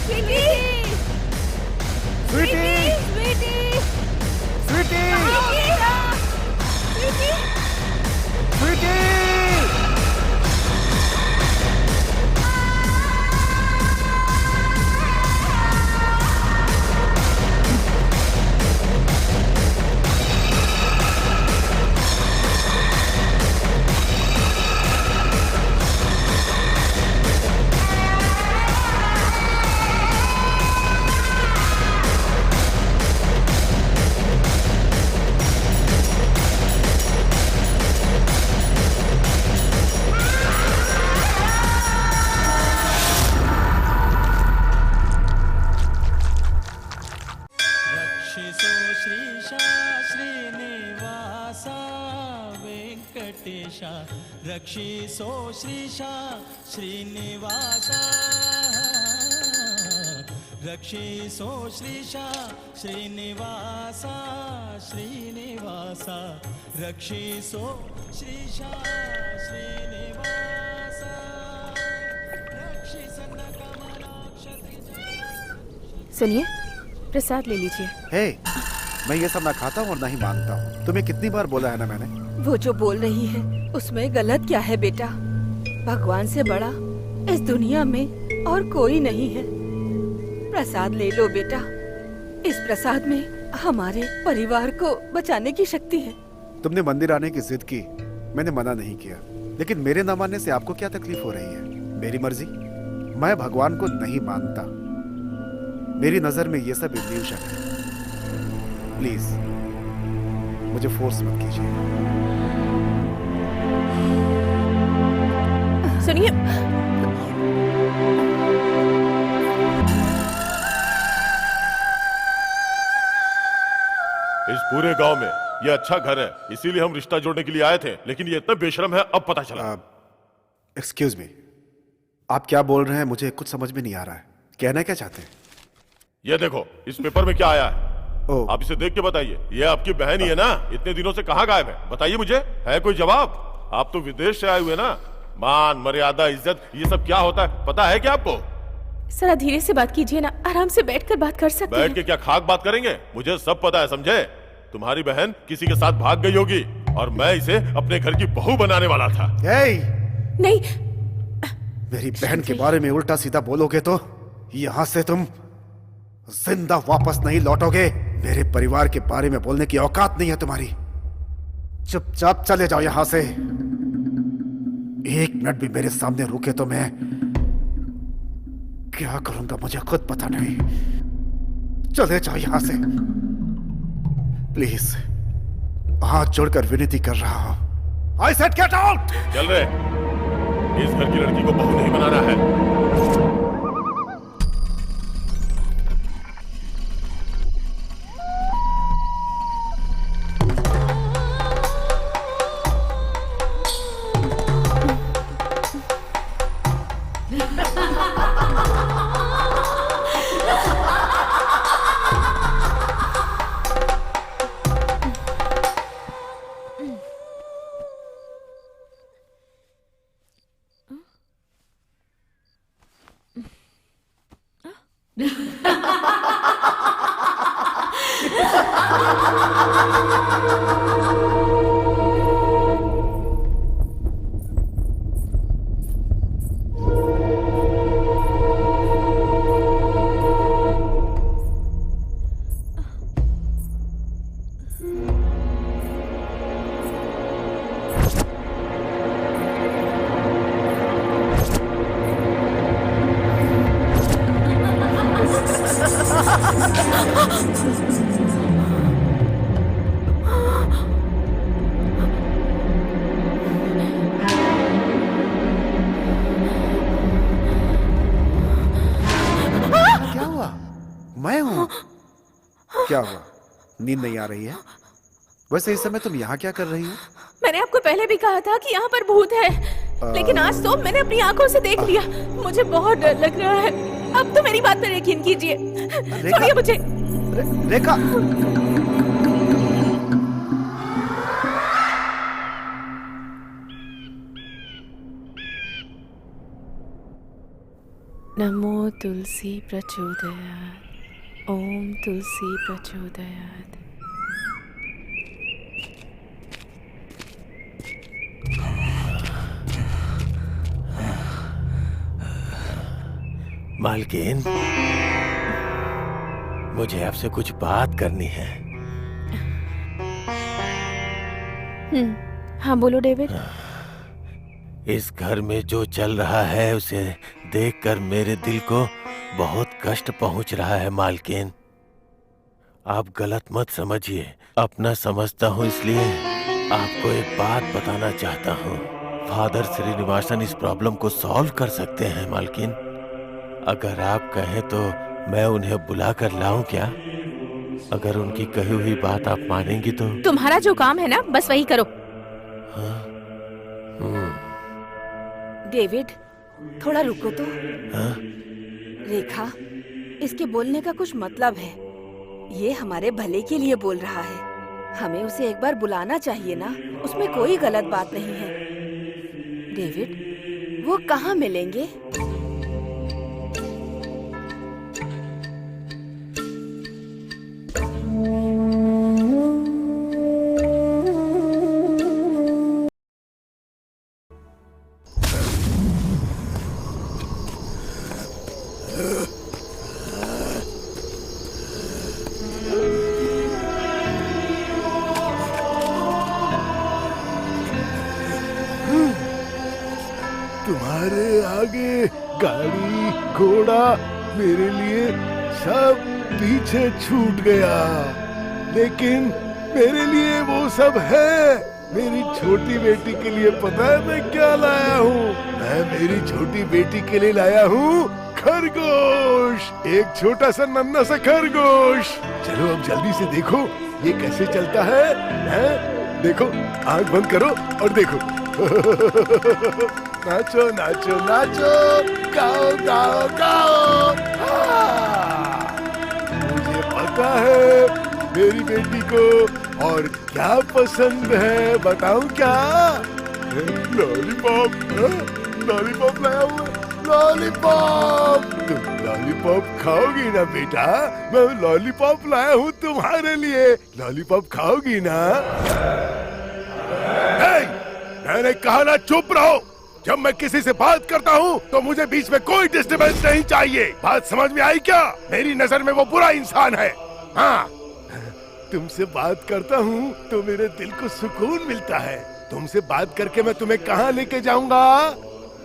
स्वीटी, स्वीटी, स्वीटी, स्वीटी, स्वीटी, स्वीटी। रक्षिसो श्रीशा श्रीनिवासा वेंकटेशा रक्षिसो श्रीशा श्रीनिवासा रक्षिसो श्रीशा श्रीनिवासा श्रीनिवासा रक्षिसो श्रीशा श्रीनिवासा रक्षिसन्न कमलाक्षति। सुनिए, प्रसाद ले लीजिए। हे, मैं ये सब ना खाता हूँ और ना ही मांगता हूँ। तुम्हें कितनी बार बोला है ना मैंने? वो जो बोल रही है उसमें गलत क्या है बेटा? भगवान से बड़ा इस दुनिया में और कोई नहीं है। प्रसाद ले लो बेटा। इस प्रसाद में हमारे परिवार को बचाने की शक्ति है। तुमने मंदिर आने की जिद की, मैंने मना नहीं किया, लेकिन मेरे न मानने से आपको क्या तकलीफ हो रही है? मेरी मर्जी। मैं भगवान को नहीं मानता। मेरी नजर में ये सब इल्यूशन है। प्लीज मुझे फोर्स मत कीजिए। सुनिए, इस पूरे गांव में ये अच्छा घर है, इसीलिए हम रिश्ता जोड़ने के लिए आए थे, लेकिन ये इतना बेशरम है, अब पता चला। एक्सक्यूज मी, आप क्या बोल रहे हैं? मुझे कुछ समझ में नहीं आ रहा है। कहना क्या चाहते हैं? ये देखो, इस पेपर में क्या आया है, ओह, आप इसे देख के बताइए। ये आपकी बहन ही है ना? इतने दिनों से कहाँ गायब है? बताइए मुझे, है कोई जवाब? आप तो विदेश से आए हुए ना। मान, मर्यादा, इज्जत, ये सब क्या होता है पता है क्या आपको? जरा धीरे से बात कीजिए ना, आराम से बैठकर बात कर सकते बैठ हैं। के क्या खाक बात करेंगे? मुझे सब पता है, समझे? तुम्हारी बहन किसी के साथ भाग गई होगी और मैं इसे अपने घर की बहू बनाने वाला था। नहीं, मेरी बहन के बारे में उल्टा सीधा बोलोगे तो यहां से तुम जिंदा वापस नहीं लौटोगे। मेरे परिवार के बारे में बोलने की औकात नहीं है तुम्हारी। चुपचाप चले जाओ यहां से। एक मिनट भी मेरे सामने रुके तो मैं क्या करूंगा मुझे खुद पता नहीं। चले जाओ यहां से प्लीज। हाथ जोड़कर विनती कर रहा हूं। I said get out. चल रहे, इस घर की लड़की को बहू नहीं बनाना है। क्या हुआ, नींद नहीं आ रही है? वैसे इस समय तुम यहाँ क्या कर रही हो? मैंने आपको पहले भी कहा था कि यहाँ पर भूत है, लेकिन आज तो मैंने अपनी आंखों से देख लिया। मुझे बहुत डर लग रहा है। अब तो मेरी बात पर यकीन कीजिए। छोड़िए मुझे। रेखा, नमो तुलसी प्रचोदयात्। ओम तुलसी प्रचोदयात्। मालकिन, मुझे आपसे कुछ बात करनी है। हाँ बोलो डेविड। इस घर में जो चल रहा है उसे देखकर मेरे दिल को बहुत कष्ट पहुंच रहा है मालकिन। आप गलत मत समझिए, अपना समझता हूँ इसलिए आपको एक बात बताना चाहता हूँ। फादर श्रीनिवासन इस प्रॉब्लम को सॉल्व कर सकते हैं मालकिन। अगर आप कहें तो मैं उन्हें बुला कर लाऊं क्या? अगर उनकी कही हुई बात आप मानेंगी तो। तुम्हारा जो काम है ना, बस वही करो। हाँ? डेविड, थोड़ा रुको तो। हाँ? रेखा, इसके बोलने का कुछ मतलब है। ये हमारे भले के लिए बोल रहा है। हमें उसे एक बार बुलाना चाहिए ना, उसमें कोई गलत बात नहीं है। डेविड, वो कहाँ मिलेंगे? तुम्हारे आगे गाड़ी घोड़ा मेरे लिए सब पीछे छूट गया, लेकिन मेरे लिए वो सब है। मेरी छोटी बेटी के लिए पता है मैं क्या लाया हूँ? मैं मेरी छोटी बेटी के लिए लाया हूँ खरगोश, एक छोटा सा नन्हा सा खरगोश। चलो अब जल्दी से देखो ये कैसे चलता है, हैं? देखो, आंख बंद करो और देखो। नाचो नाचो नाचो, गाओ गाओ गाओ। मुझे पता है मेरी बेटी को और क्या पसंद है, बताऊं क्या? लॉलीपॉप, लॉलीपॉप लाया हुआ, लॉलीपॉप। तुम लॉलीपॉप खाओगी ना बेटा? मैं लॉलीपॉप लाया हूँ तुम्हारे लिए। लॉलीपॉप खाओगी ना? मैंने कहा ना चुप रहो। जब मैं किसी से बात करता हूँ तो मुझे बीच में कोई डिस्टर्बेंस नहीं चाहिए। बात समझ में आई क्या? मेरी नजर में वो बुरा इंसान है। हाँ, तुमसे बात करता हूँ तो मेरे दिल को सुकून मिलता है। तुमसे बात करके मैं तुम्हें कहाँ लेके जाऊंगा?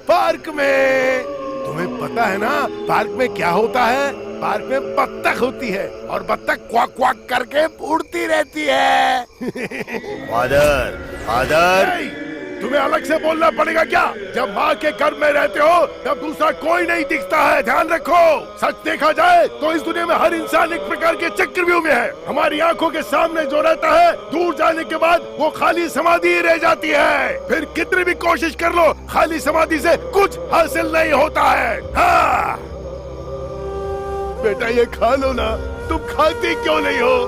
पार्क में। तुम्हें पता है ना पार्क में क्या होता है? पार्क में बत्तख होती है और बत्तख क्वाक क्वाक करके उड़ती रहती है। फादर, फादर, तुम्हें अलग से बोलना पड़ेगा क्या? जब माँ के घर में रहते हो तब दूसरा कोई नहीं दिखता है, ध्यान रखो। सच देखा जाए तो इस दुनिया में हर इंसान एक प्रकार के चक्रव्यूह में है। हमारी आंखों के सामने जो रहता है, दूर जाने के बाद वो खाली समाधि ही रह जाती है। फिर कितनी भी कोशिश कर लो, खाली समाधि से कुछ हासिल नहीं होता है। हाँ बेटा, ये खा लो ना। तुम खाती क्यों नहीं हो?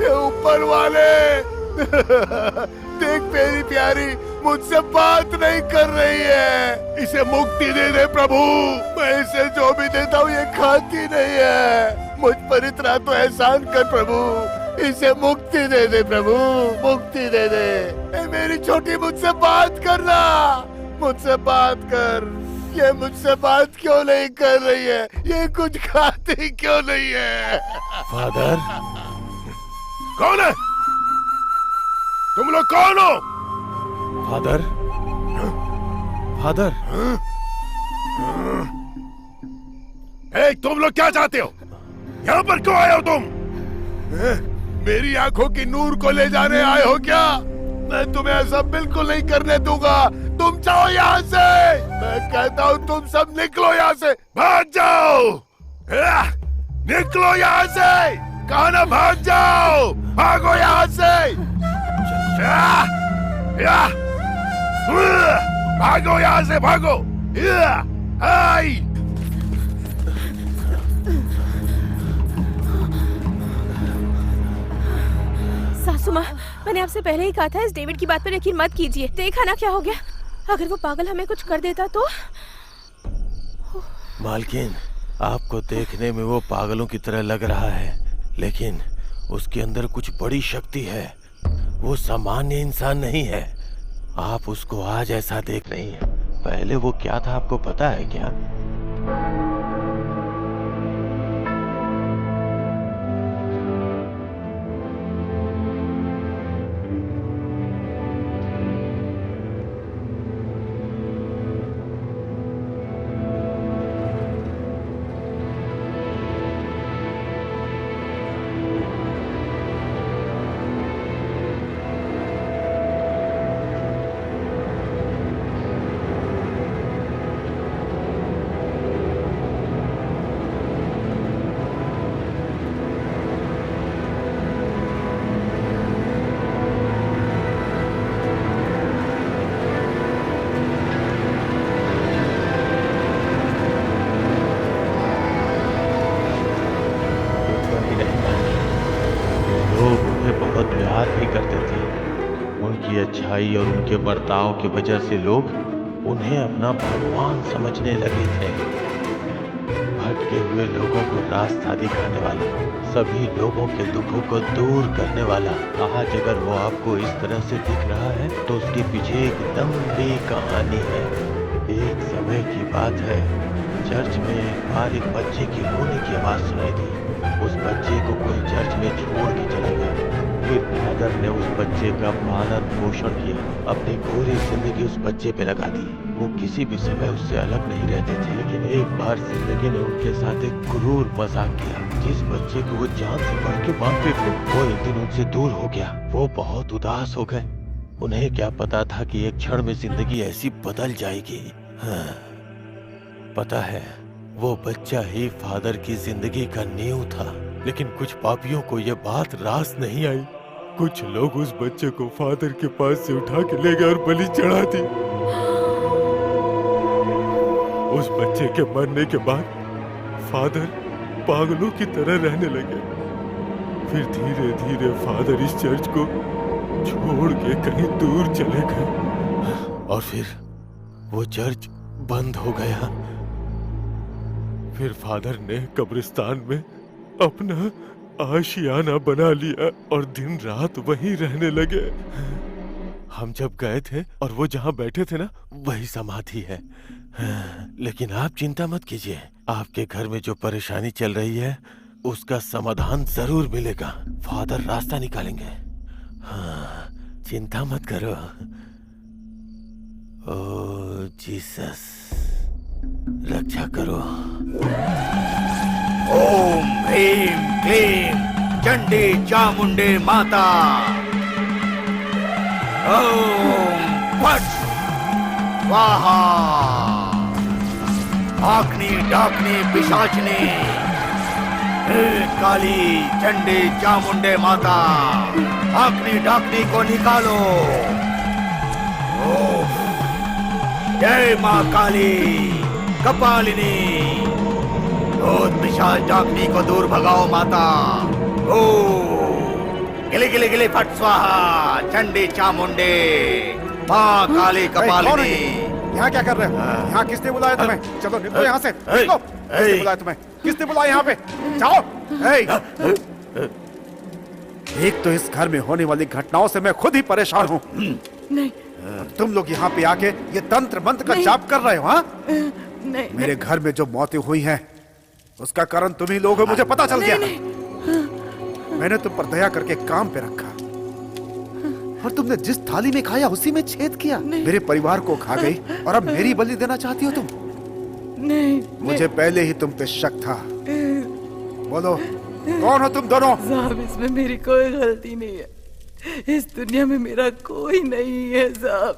ये ऊपर वाले देख मेरी प्यारी मुझसे बात नहीं कर रही है। इसे मुक्ति दे दे प्रभु। मैं इसे जो भी देता हूँ ये खाती नहीं है। मुझ पर इतना तो एहसान कर प्रभु। इसे मुक्ति दे दे प्रभु, मुक्ति दे दे। ए मेरी छोटी, मुझसे बात करना, मुझसे बात कर। ये मुझसे बात क्यों नहीं कर रही है? ये कुछ खाती क्यों नहीं है? फादर, कौन है तुम लोग? कौन हो? Father, father. तुम लोग क्या चाहते हो? यहाँ पर क्यों आए हो तुम? मेरी आंखों की नूर को ले जाने आए हो क्या? मैं तुम्हें ऐसा बिल्कुल नहीं करने दूंगा। तुम जाओ यहाँ से। मैं कहता हूँ तुम सब निकलो यहाँ से, भाग जाओ। निकलो यहाँ से। कहा ना भाग जाओ, भागो यहाँ से। भागो यहाँ से, भागो। आई। सासू माँ, मैंने आपसे पहले ही कहा था इस डेविड की बात पर यकीन मत कीजिए। देखा ना क्या हो गया। अगर वो पागल हमें कुछ कर देता तो। मालकिन, आपको देखने में वो पागलों की तरह लग रहा है, लेकिन उसके अंदर कुछ बड़ी शक्ति है। वो सामान्य इंसान नहीं है। आप उसको आज ऐसा देख रही हैं, पहले वो क्या था आपको पता है क्या? अच्छाई और उनके बर्ताव की वजह से लोग उन्हें अपना भगवान समझने लगे थे। भटके हुए लोगों को रास्ता दिखाने वाला, सभी लोगों के दुखों को दूर करने वाला। आज अगर वो आपको इस तरह से दिख रहा है तो उसके पीछे एक लंबी कहानी है। एक समय की बात है, चर्च में एक बार एक बच्चे की रोने की आवाज सुनाई दी। उस बच्चे को कोई चर्च में छोड़ के चला गया। फिर फादर ने उस बच्चे का पालन पोषण किया, अपनी पूरी जिंदगी उस बच्चे पे लगा दी। वो किसी भी समय उससे अलग नहीं रहते थे, लेकिन एक बार जिंदगी ने उनके साथ एक क्रूर मजाक किया। जिस बच्चे को वो जान से बढ़ के मानते थे, वो एक दिन उनसे दूर हो गया। वो बहुत उदास हो गए। उन्हें क्या पता था कि एक क्षण में जिंदगी ऐसी बदल जाएगी। हाँ, पता है, वो बच्चा ही फादर की जिंदगी का नींव था। लेकिन कुछ पापियों को ये बात रास नहीं आई। कुछ लोग उस बच्चे को फादर के पास से उठा के ले गए और बलि चढ़ा दी। उस बच्चे के मरने के बाद फादर पागलों की तरह रहने लगे। फिर धीरे धीरे फादर इस चर्च को छोड़ के कहीं दूर चले गए और फिर वो चर्च बंद हो गया। फिर फादर ने कब्रिस्तान में अपना आशियाना बना लिया और दिन रात वहीं रहने लगे। हम जब गए थे और वो जहाँ बैठे थे ना, वही समाधि है। लेकिन आप चिंता मत कीजिए, आपके घर में जो परेशानी चल रही है उसका समाधान जरूर मिलेगा। फादर रास्ता निकालेंगे। हाँ, चिंता मत करो। ओ जीसस, रक्षा करो। ओम ह्रीं क्लीं चंडी चामुंडे माता। ओम फट स्वाहा। आखनी डाकनी पिशाचनी, हे काली चंडी चामुंडे माता, आखनी डाकनी को निकालो। ओम जय माँ काली कपालिनी, भूत पिशाच डाकनी को दूर भगाओ माता। ओ गिले गिले गिले फट स्वाहा चंडी चामुंडे माँ काली कपालिनी। यहाँ क्या कर रहे हो? यहाँ किसने बुलाया तुम्हें? चलो निकलो यहाँ से, निकलो। किसने बुलाया तुम्हें? किसने बुलाया यहाँ पे? जाओ। एक तो इस घर में होने वाली घटनाओं से मैं खुद ही परेशान हूँ। नहीं, तुम लोग यहाँ पे आके ये तंत्र मंत्र का जाप कर रहे हो? हाँ, नहीं, मेरे घर में जो मौतें हुई हैं उसका कारण तुम ही लोग हो, मुझे पता चल गया। मैंने तुम पर दया करके काम पे रखा और तुमने जिस थाली में खाया उसी में छेद किया। मेरे परिवार को खा गई और अब मेरी बलि देना चाहती हो तुम? नहीं, मुझे पहले ही तुम पे शक था। बोलो, कौन हो तुम दोनों? साहब, इसमें मेरी कोई गलती नहीं है। इस दुनिया में मेरा कोई नहीं है साहब।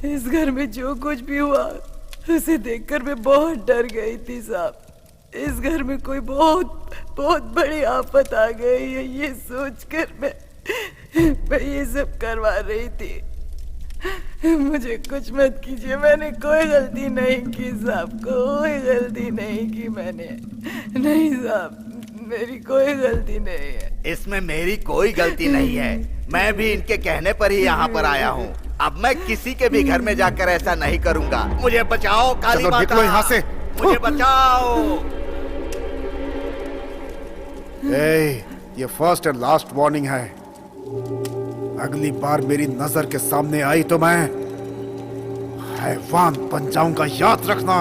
इस घर में जो कुछ भी हुआ उसे देखकर मैं बहुत डर गई थी साहब। इस घर में कोई बहुत बहुत बड़ी आफत आ गई है, ये सोचकर मैं ये सब करवा रही थी। मुझे कुछ मत कीजिए, मैंने कोई गलती नहीं की साहब, कोई गलती नहीं की मैंने। नहीं साहब, मेरी कोई गलती नहीं है। इसमें मेरी कोई गलती नहीं है, मैं भी इनके कहने पर ही यहाँ पर आया हूँ। अब मैं किसी के भी घर में जाकर ऐसा नहीं करूँगा। मुझे बचाओ काली चलो निकलो यहाँ से। मुझे बचाओ। ये फर्स्ट एंड लास्ट वार्निंग है। अगली बार मेरी नजर के सामने आई तो मैं हैवान बन जाऊंगा, याद रखना।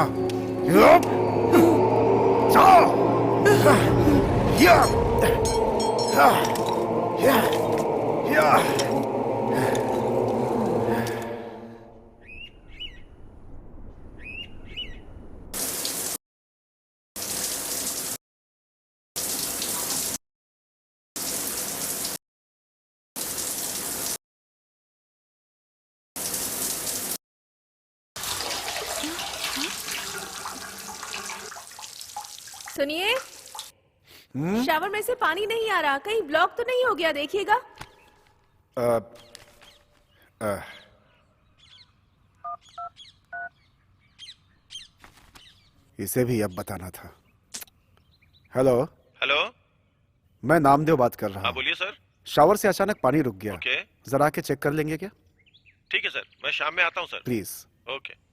सुनिए, शावर में से पानी नहीं आ रहा, कहीं ब्लॉक तो नहीं हो गया, देखिएगा। इसे भी अब बताना था। हेलो हेलो, मैं नामदेव बात कर रहा हाँ हूँ। बोलिए सर। शावर से अचानक पानी रुक गया। ओके, जरा आके चेक कर लेंगे क्या? ठीक है सर, मैं शाम में आता हूँ सर। प्लीज। ओके।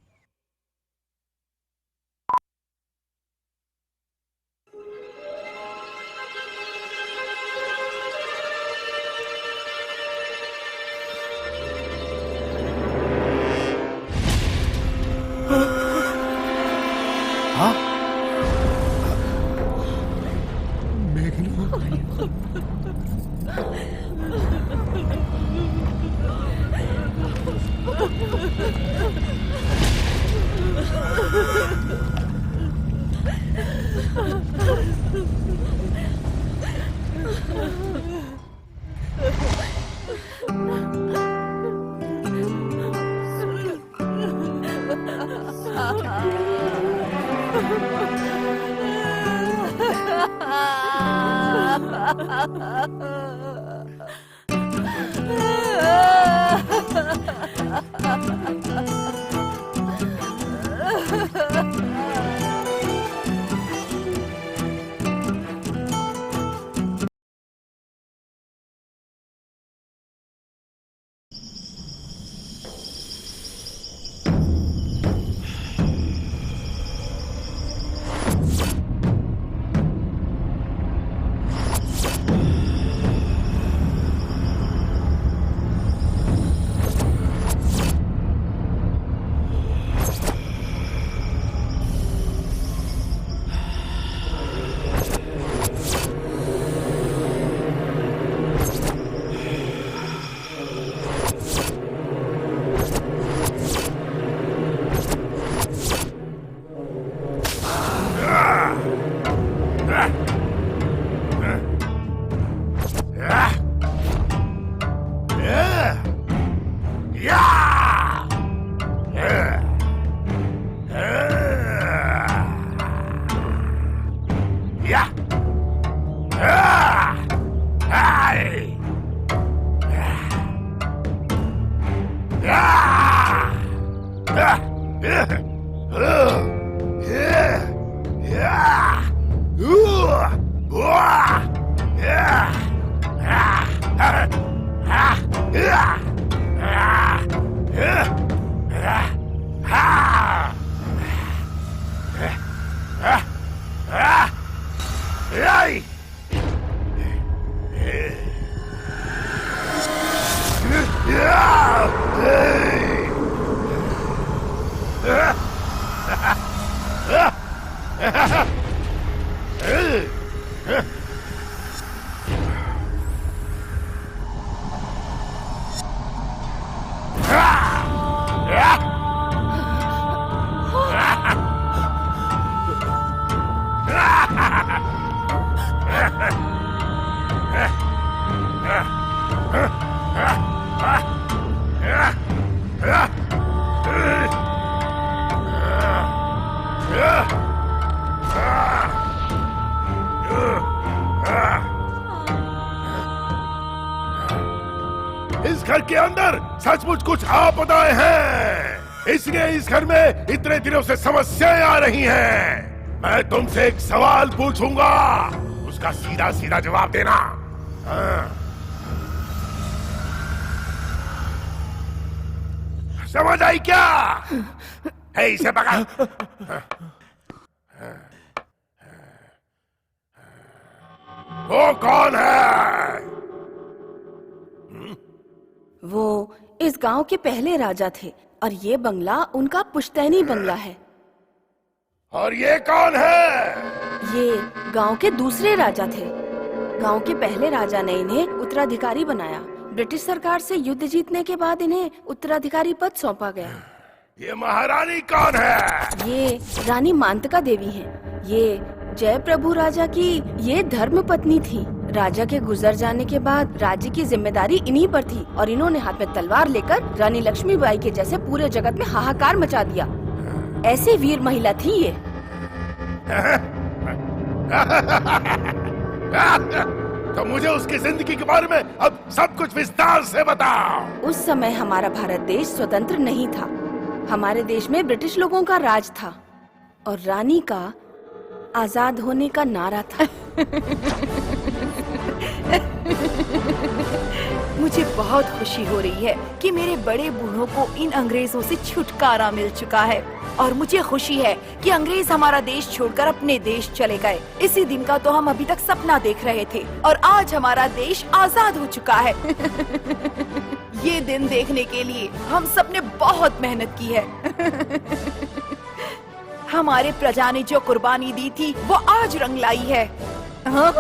हाँ? सचमुच कुछ आपदाएं हैं, इसलिए इस घर में इतने दिनों से समस्याएं आ रही हैं। मैं तुमसे एक सवाल पूछूंगा, उसका सीधा सीधा जवाब देना। समझ आई क्या? है इसे पकड़। वो कौन है? वो इस गांव के पहले राजा थे और ये बंगला उनका पुश्तैनी बंगला है। और ये कौन है? ये गांव के दूसरे राजा थे। गांव के पहले राजा ने इन्हें उत्तराधिकारी बनाया। ब्रिटिश सरकार से युद्ध जीतने के बाद इन्हें उत्तराधिकारी पद सौंपा गया। ये महारानी कौन है? ये रानी मांतका देवी हैं। ये जय प्रभु राजा की ये धर्म पत्नी थी। राजा के गुजर जाने के बाद राज्य की जिम्मेदारी इन्हीं पर थी और इन्होंने हाथ में तलवार लेकर रानी लक्ष्मीबाई के जैसे पूरे जगत में हाहाकार मचा दिया। ऐसी वीर महिला थी ये। तो मुझे उसकी जिंदगी के बारे में अब सब कुछ विस्तार से बताओ। उस समय हमारा भारत देश स्वतंत्र नहीं था। हमारे देश में ब्रिटिश लोगों का राज था और रानी का आजाद होने का नारा था। मुझे बहुत खुशी हो रही है कि मेरे बड़े बूढ़ों को इन अंग्रेजों से छुटकारा मिल चुका है और मुझे खुशी है कि अंग्रेज हमारा देश छोड़कर अपने देश चले गए। इसी दिन का तो हम अभी तक सपना देख रहे थे और आज हमारा देश आजाद हो चुका है। ये दिन देखने के लिए हम सबने बहुत मेहनत की है। हमारे प्रजा ने जो कुर्बानी दी थी वो आज रंग लाई है। हाँ?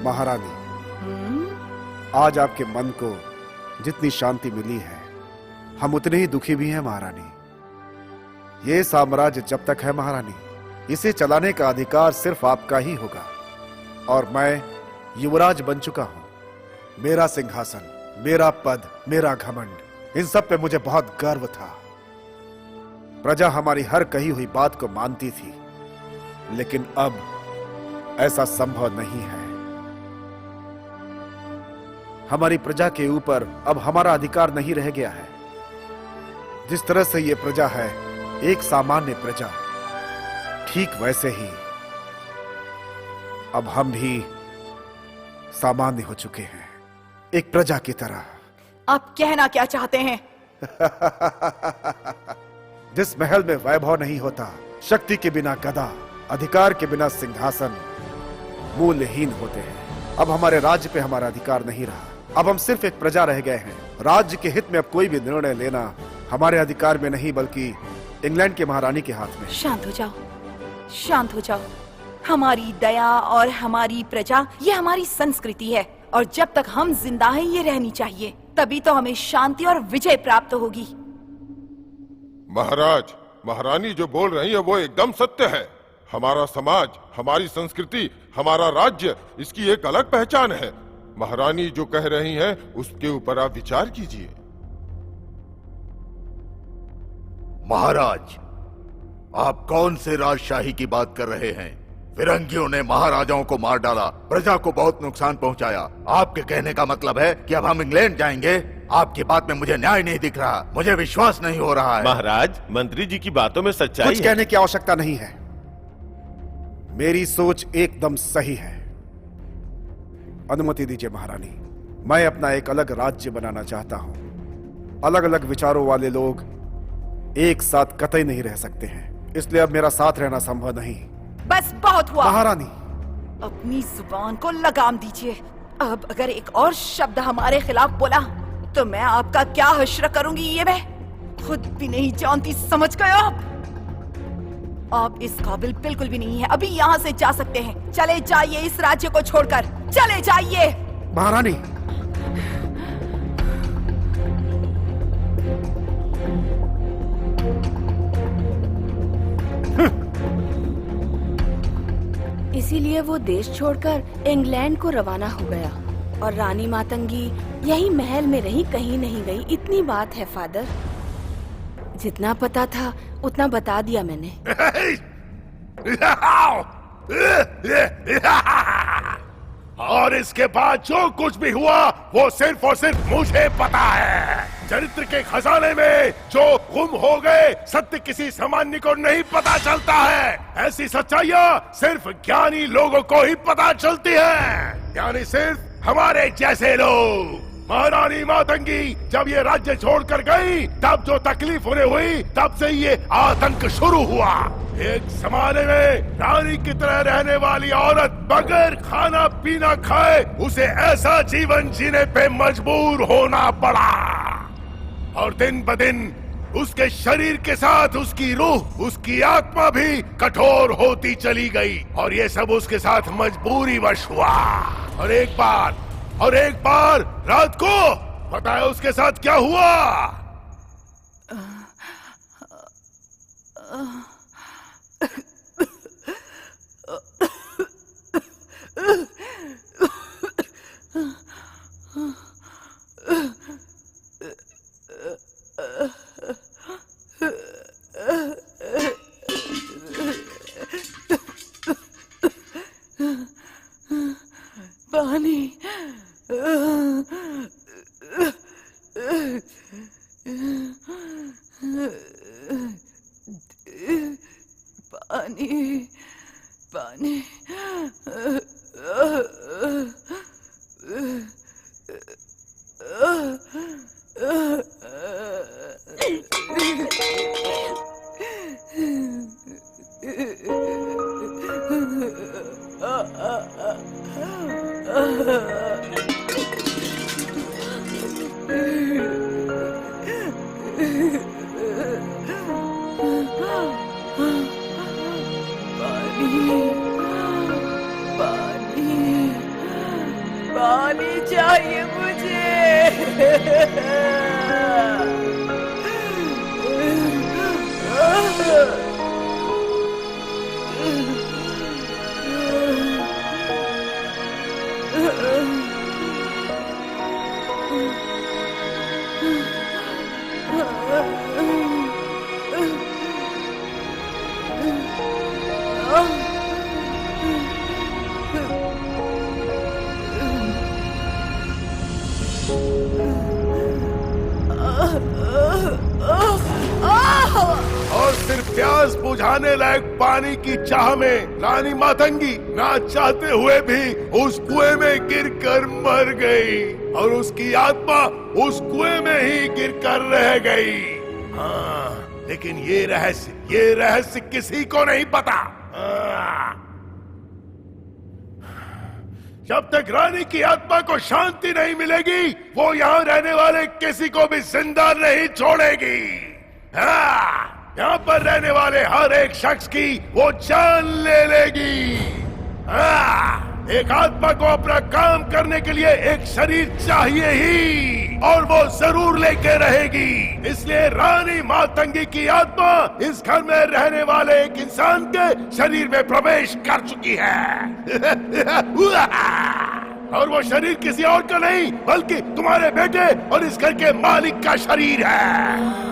महारानी, आज आपके मन को जितनी शांति मिली है, हम उतने ही दुखी भी हैं महारानी। ये साम्राज्य जब तक है महारानी, इसे चलाने का अधिकार सिर्फ आपका ही होगा और मैं युवराज बन चुका हूं। मेरा सिंहासन, मेरा पद, मेरा घमंड, इन सब पे मुझे बहुत गर्व था। प्रजा हमारी हर कही हुई बात को मानती थी, लेकिन अब ऐसा संभव नहीं है। हमारी प्रजा के ऊपर अब हमारा अधिकार नहीं रह गया है। जिस तरह से ये प्रजा है एक सामान्य प्रजा, ठीक वैसे ही अब हम भी सामान्य हो चुके हैं, एक प्रजा की तरह। आप कहना क्या चाहते हैं? जिस महल में वैभव नहीं होता, शक्ति के बिना गदा, अधिकार के बिना सिंहासन मूल्यहीन होते हैं। अब हमारे राज्य पे हमारा अधिकार नहीं रहा। अब हम सिर्फ एक प्रजा रह गए हैं। राज्य के हित में अब कोई भी निर्णय लेना हमारे अधिकार में नहीं, बल्कि इंग्लैंड के महारानी के हाथ में। शांत हो जाओ, शांत हो जाओ। हमारी दया और हमारी प्रजा ये हमारी संस्कृति है और जब तक हम जिंदा हैं ये रहनी चाहिए, तभी तो हमें शांति और विजय प्राप्त होगी। महाराज, महारानी जो बोल रही है वो एकदम सत्य है। हमारा समाज, हमारी संस्कृति, हमारा राज्य, इसकी एक अलग पहचान है। महारानी जो कह रही हैं उसके ऊपर आप विचार कीजिए। महाराज, आप कौन से राजशाही की बात कर रहे हैं? फिरंगियों ने महाराजाओं को मार डाला, प्रजा को बहुत नुकसान पहुंचाया। आपके कहने का मतलब है कि अब हम इंग्लैंड जाएंगे? आपकी बात में मुझे न्याय नहीं दिख रहा, मुझे विश्वास नहीं हो रहा है। महाराज, मंत्री जी की बातों में सच्चाई कुछ कहने की आवश्यकता नहीं है। मेरी सोच एकदम सही है। अनुमति दीजिए महारानी, मैं अपना एक अलग राज्य बनाना चाहता हूं। अलग अलग विचारों वाले लोग एक साथ कतई नहीं रह सकते हैं, इसलिए अब मेरा साथ रहना संभव नहीं। बस बहुत हुआ महारानी। अपनी जुबान को लगाम दीजिए। अब अगर एक और शब्द हमारे खिलाफ बोला तो मैं आपका क्या हश्र करूंगी ये मैं खुद भी नहीं जानती। समझ गए आप इस काबिल बिल्कुल भी नहीं है। अभी यहाँ से जा सकते हैं। चले जाइए इस राज्य को छोड़कर, चले जाइए। महारानी, इसीलिए वो देश छोड़कर इंग्लैंड को रवाना हो गया और रानी मातंगी यही महल में रही, कहीं नहीं गई। इतनी बात है फादर, जितना पता था उतना बता दिया मैंने। और इसके बाद जो कुछ भी हुआ वो सिर्फ और सिर्फ मुझे पता है। चरित्र के खजाने में जो गुम हो गए सत्य किसी सामान्य को नहीं पता चलता है। ऐसी सच्चाइयाँ सिर्फ ज्ञानी लोगों को ही पता चलती है, यानी सिर्फ हमारे जैसे लोग। महारानी मातंगी जब ये राज्य छोड़कर गई तब जो तकलीफ उन्हें हुई तब से ये आतंक शुरू हुआ। एक जमाने में रानी की तरह रहने वाली औरत बगैर खाना पीना खाए उसे ऐसा जीवन जीने पे मजबूर होना पड़ा, और दिन ब दिन उसके शरीर के साथ उसकी रूह, उसकी आत्मा भी कठोर होती चली गई, और ये सब उसके साथ मजबूरीवश हुआ। और एक बार रात को पता है उसके साथ क्या हुआ? पानी पानी पानी चाहिए मुझे। और सिर्फ प्यास बुझाने लायक पानी की चाह में रानी मातंगी ना चाहते हुए भी उस कुएं में गिरकर मर गई, और उसकी आत्मा उस कुएं में ही गिरकर रह गई। हाँ, लेकिन ये रहस्य किसी को नहीं पता। जब तक रानी की आत्मा को शांति नहीं मिलेगी वो यहाँ रहने वाले किसी को भी जिंदा नहीं छोड़ेगी। हाँ, यहाँ पर रहने वाले हर एक शख्स की वो जान ले लेगी। हाँ, एक आत्मा को अपना काम करने के लिए एक शरीर चाहिए ही, और वो जरूर लेके रहेगी। इसलिए रानी मातंगी की आत्मा इस घर में रहने वाले एक इंसान के शरीर में प्रवेश कर चुकी है। और वो शरीर किसी और का नहीं बल्कि तुम्हारे बेटे और इस घर के मालिक का शरीर है।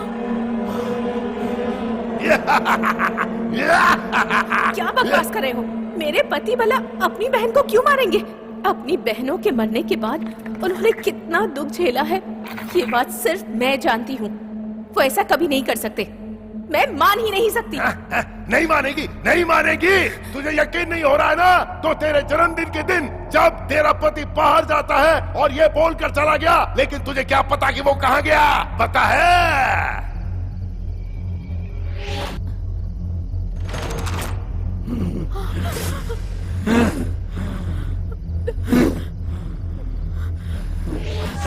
क्या बकवास कर रहे हो? मेरे पति भला अपनी बहन को क्यों मारेंगे? अपनी बहनों के मरने के बाद उन्होंने कितना दुख झेला है ये बात सिर्फ मैं जानती हूँ। वो ऐसा कभी नहीं कर सकते, मैं मान ही नहीं सकती। नहीं मानेगी। तुझे यकीन नहीं हो रहा है ना? तो तेरे जन्मदिन के दिन जब तेरा पति बाहर जाता है और ये बोलकर चला गया, लेकिन तुझे क्या पता कि वो कहाँ गया? पता है?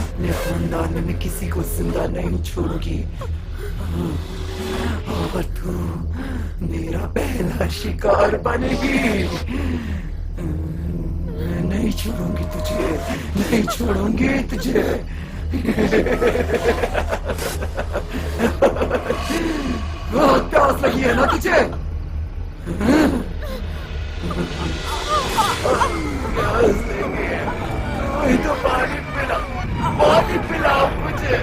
अपने खानदान में किसी को जिंदा नहीं छोड़ूंगी, और तू मेरा पहला शिकार बनेगी। मैं नहीं छोड़ूंगी तुझे, नहीं छोड़ूंगी तुझे। बहुत प्यास लगी है ना तुझे? तो पानी पिलाओ मुझे,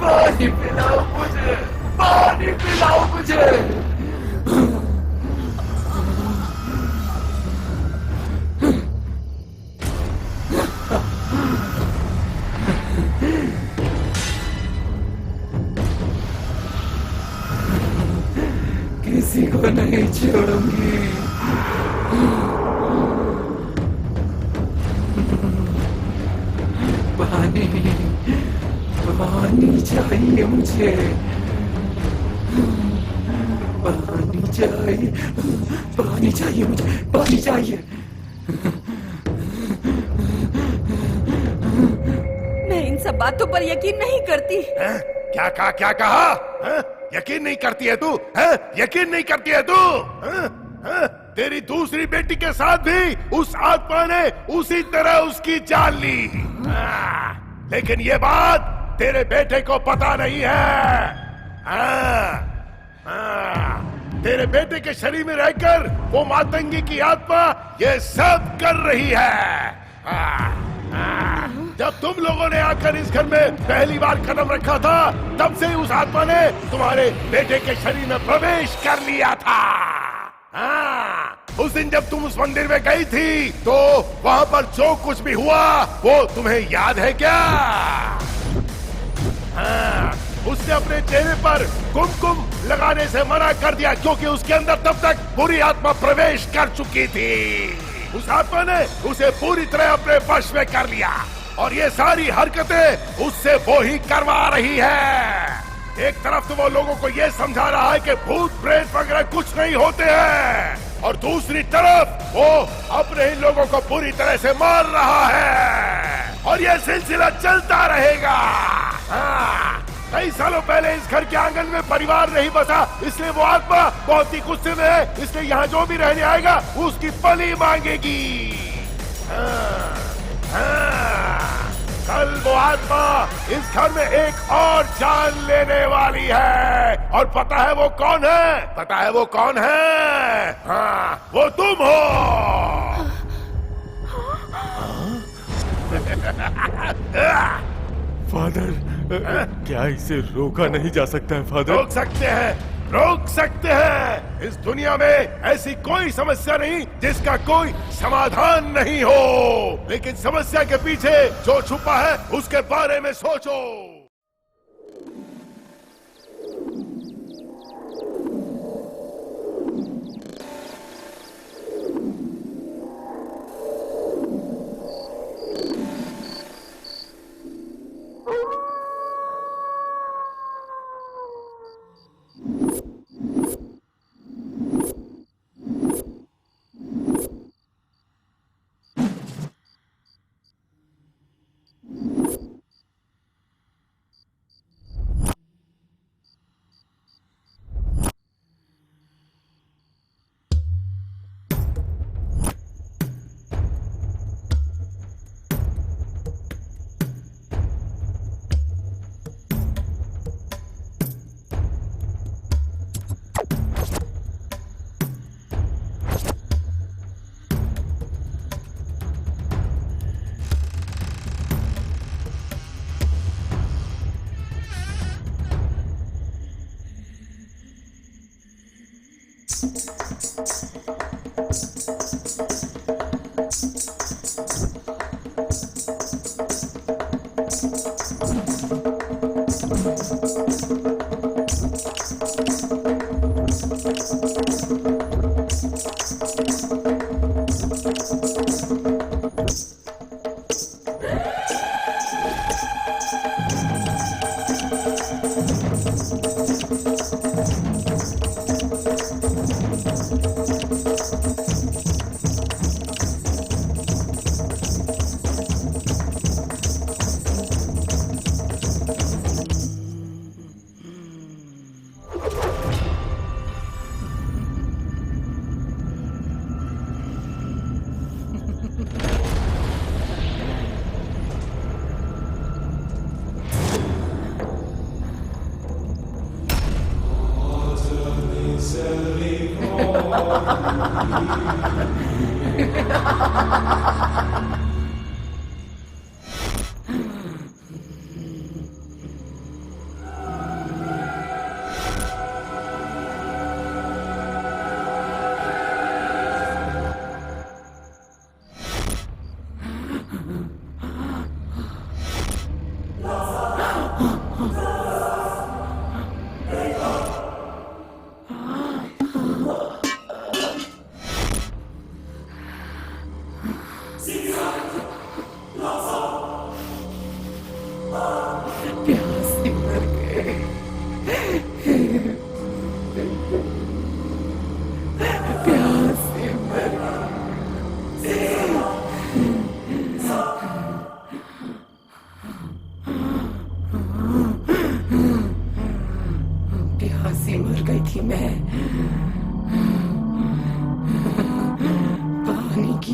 पानी पिलाओ मुझे, पानी पिलाओ मुझे। नहीं छोड़ूंगी। पानी पानी चाहिए मुझे, पानी चाहिए, पानी चाहिए मुझे, पानी चाहिए। मैं इन सब बातों पर यकीन नहीं करती। क्या कहा, क्या कहा? यकीन नहीं करती है तू? यकीन नहीं करती है तू? तेरी दूसरी बेटी के साथ भी उस आत्मा ने उसी तरह उसकी जान ली। लेकिन ये बात तेरे बेटे को पता नहीं है। तेरे बेटे के शरीर में रहकर वो मातंगी की आत्मा ये सब कर रही है। जब तुम लोगों ने आकर इस घर में पहली बार कदम रखा था, तब से उस आत्मा ने तुम्हारे बेटे के शरीर में प्रवेश कर लिया था। उस दिन जब तुम उस मंदिर में गई थी, तो वहां पर जो कुछ भी हुआ वो तुम्हें याद है क्या? उसने अपने चेहरे पर कुमकुम लगाने से मना कर दिया, क्योंकि उसके अंदर तब तक बुरी आत्मा प्रवेश कर चुकी थी। उस आत्मा ने उसे पूरी तरह अपने वश में कर लिया, और ये सारी हरकतें उससे वो ही करवा रही है। एक तरफ तो वो लोगों को ये समझा रहा है कि भूत प्रेत वगैरह कुछ नहीं होते हैं, और दूसरी तरफ वो अपने ही लोगों को पूरी तरह से मार रहा है, और ये सिलसिला चलता रहेगा। कई सालों पहले इस घर के आंगन में परिवार नहीं बसा, इसलिए वो आत्मा बहुत ही गुस्से में है, इसलिए यहाँ जो भी रहने आएगा उसकी बलि मांगेगी। कल वो आत्मा इस घर में एक और जान लेने वाली है, और पता है वो कौन है? पता है वो कौन है? हाँ, वो तुम हो। फादर, क्या इसे रोका नहीं जा सकता है फादर? रोक सकते हैं, रोक सकते हैं। इस दुनिया में ऐसी कोई समस्या नहीं जिसका कोई समाधान नहीं हो, लेकिन समस्या के पीछे जो छुपा है उसके बारे में सोचो।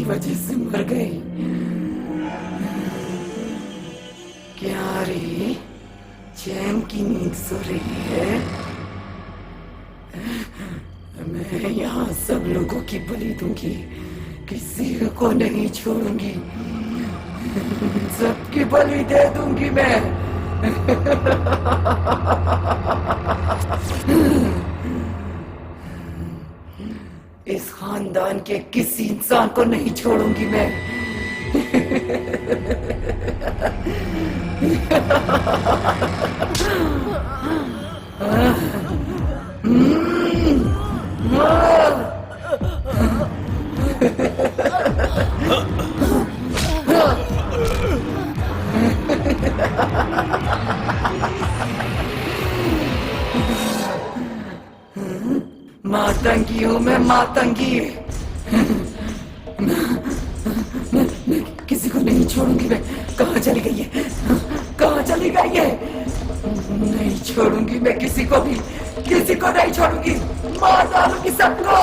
की वजह से मर गई। क्या रे, चैन की नींद सो रही है? मैं यहाँ सब लोगों की बलि दूंगी, किसी को नहीं छोड़ूंगी, सबकी बलि दे दूंगी मैं। इस खानदान के किसी इंसान को नहीं छोड़ूंगी मैं। मातंगी हूँ मैं, मातंगी। मैं किसी को नहीं छोड़ूंगी मैं। कहाँ चली गई है, कहाँ चली गई है? नहीं छोड़ूंगी मैं किसी को भी, किसी को नहीं छोड़ूंगी, मार डालूंगी सबको।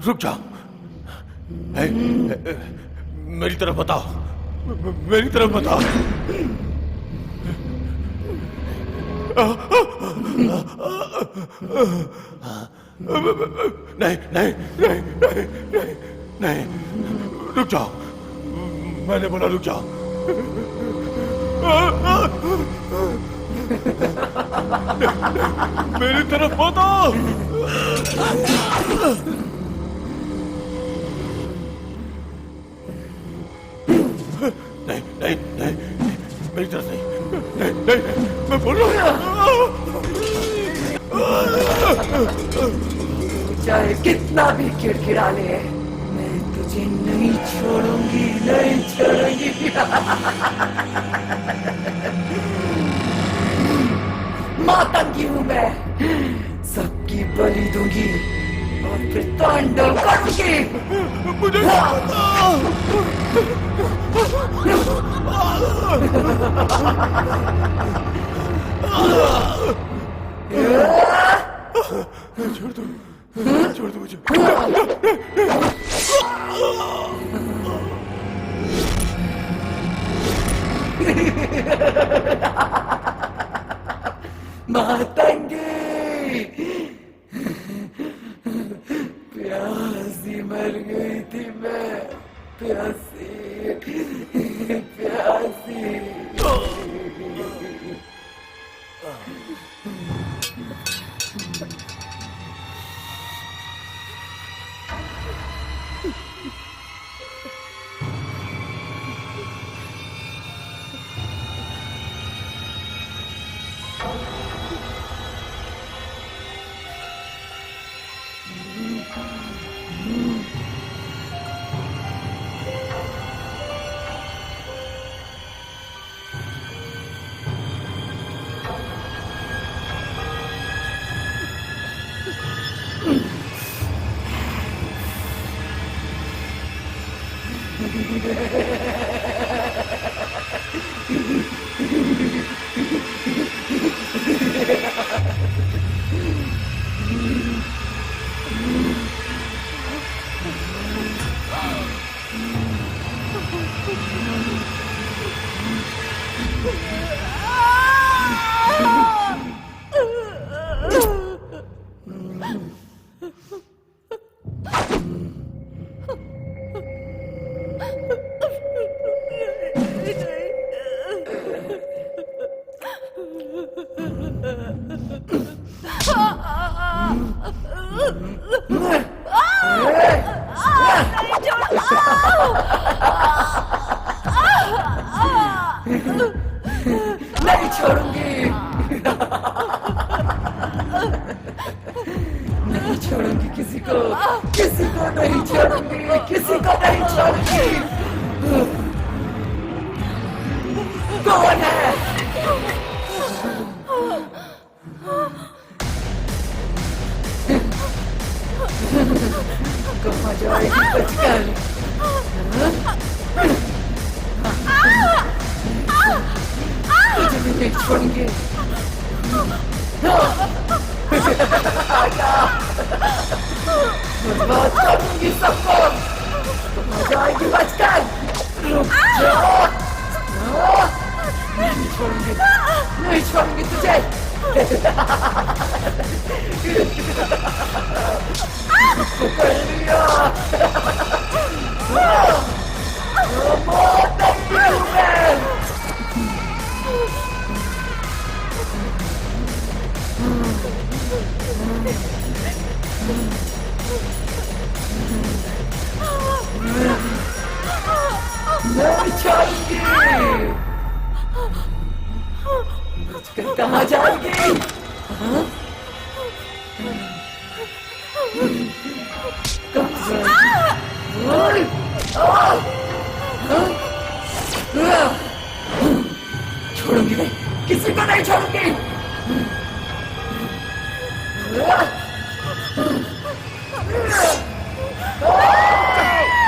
रुक जाओ, मेरी तरफ बताओ, मेरी तरफ बताओ। नहीं नहीं नहीं नहीं नहीं नहीं, रुक जाओ, मैंने बोला रुक जाओ। मेरी तरफ बताओ। नहीं नहीं नहीं, मेरी तरफ नहीं, नहीं नहीं, मैं बोल रहा हूँ। चाहे कितना भी किड़किड़ा ले, मैं तुझे नहीं छोड़ूंगी, नहीं छोड़ूंगी। मातंगी हूँ मैं, सबकी बलि दूंगी और फिर तांडव करूंगी। मुझे छोड़ दो, छोड़ दो मुझे। मातंगी, प्यासी मर गई थी मैं, प्यासी प्यासी। नहीं छोड़ूंगी। नहीं छोड़ूंगी किसी को नहीं छोड़ूंगी, किसी को नहीं छोड़ूंगी। कौन है? कहाँ जाएगी बचकर? तुझे भी नहीं छोड़ेंगे। बर्बाद कर दूंगी सबको। कहाँ जाएगी बचकर? नहीं छोड़ूंगी, नहीं छोड़ूंगी तुझे। पकड़ लिया। मौत नहीं हूँ मैं। नहीं छोड़ूंगी। कहाँ जाएगी? छोड़ूंगी मैं, किसी को नहीं छोड़ूंगी।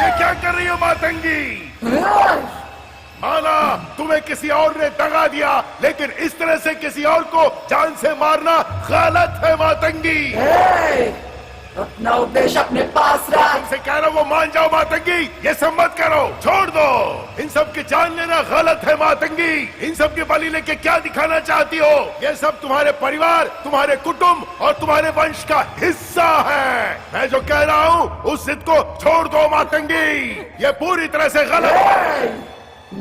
ये क्या कर रही हो मातंगी? माना तुम्हें किसी और ने दगा दिया, लेकिन इस तरह से किसी और को जान से मारना गलत है मातंगी। अपना उपदेश अपने पास रख। तुमसे कह रहा हूँ वो मान जाओ मातंगी, ये सब मत करो, छोड़ दो। इन सब की जान लेना गलत है मातंगी। इन सब की बलि लेके क्या दिखाना चाहती हो? ये सब तुम्हारे परिवार, तुम्हारे कुटुंब और तुम्हारे वंश का हिस्सा है। मैं जो कह रहा हूँ उस जिद को छोड़ दो मातंगी, ये पूरी तरह से गलत है।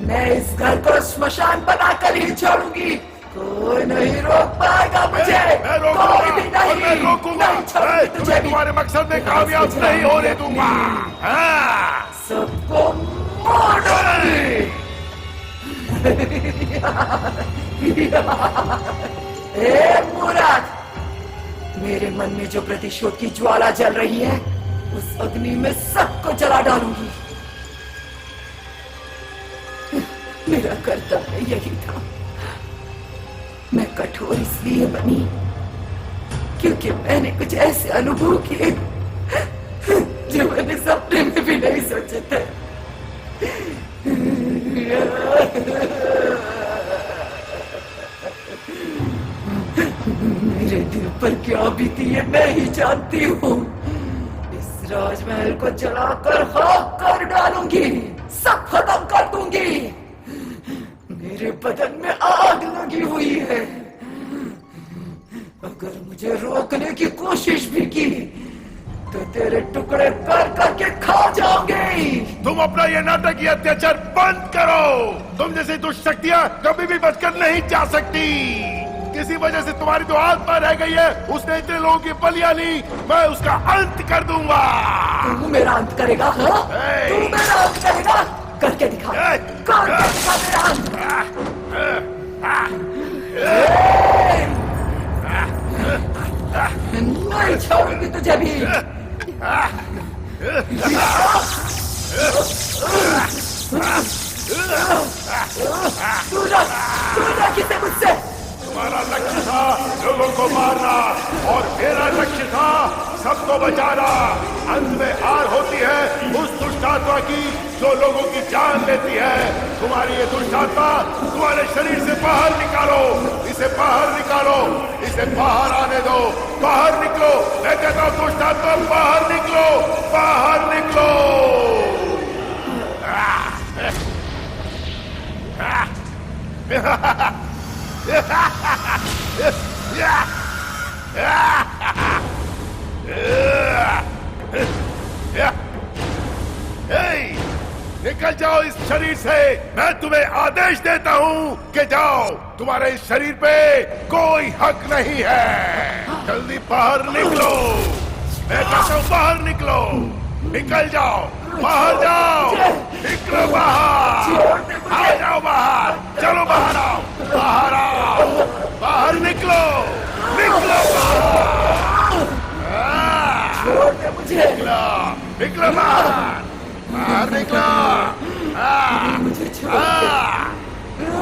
मैं इस घर को श्मशान बनाकर ही छोड़ूंगी। कोई नहीं रोक पाएगा मुझे। मैं रोकूंगा, मैं रोकूंगा। मैं तुम्हारे मकसद में कामयाब नहीं होने दूंगा। सबको मार डालूंगी। मुराद, मेरे मन में जो प्रतिशोध की ज्वाला जल रही है, उस अग्नि में सबको जला डालूंगी। मेरा कर्तव्य यही था। मैं कठोर इसलिए बनी क्योंकि मैंने कुछ ऐसे अनुभव किए जो मैंने सपने में भी नहीं सोचे थे। मेरे दिल पर क्या बीती है मैं ही जानती हूँ। इस राजमहल को जलाकर खाक कर डालूंगी, सब खत्म कर दूंगी। मेरे बदन में आग लगी हुई है। अगर मुझे रोकने की कोशिश भी की तो तेरे टुकड़े कर करके खा जाओगे। तुम अपना ये नाटक, ये अत्याचार बंद करो। तुम जैसी दुष्ट शक्तियां कभी भी बचकर नहीं जा सकती। किसी वजह से तुम्हारी जो आत्मा रह गई है, उसने इतने लोगों की बलियां ली, मैं उसका अंत कर दूंगा। तू मेरा अंत करेगा? हाँ? तू मेरा अंत करेगा? करके दिखा, करके दिखा मेरा अंत। नहीं छोड़ूंगी तुझे भी। तू ना किसे मुझसे। तुम्हारा लक्ष्य था लोगों को मारना और मेरा लक्ष्य था सबको बचाना। अंत में हार होती है उस दुष्ट आत्मा की जो लोगों की जान लेती है। तुम्हारी ये दुष्ट आत्मा तुम्हारे शरीर से बाहर निकालो, इसे बाहर निकालो, इसे बाहर आने दो। बाहर निकलो, मैं कहता हूँ दुष्ट आत्मा बाहर निकलो, बाहर निकलो। निकल जाओ इस शरीर से। मैं तुम्हें आदेश देता हूँ कि जाओ, तुम्हारे इस शरीर पे कोई हक नहीं है। जल्दी बाहर निकलो, मैं कहता हूँ बाहर निकलो। निकल जाओ, बाहर जाओ, निकलो बाहर, आ जाओ बाहर, चलो बाहर आओ, बाहर आओ। मुझे निकलो बाहर, बाहर निकलो,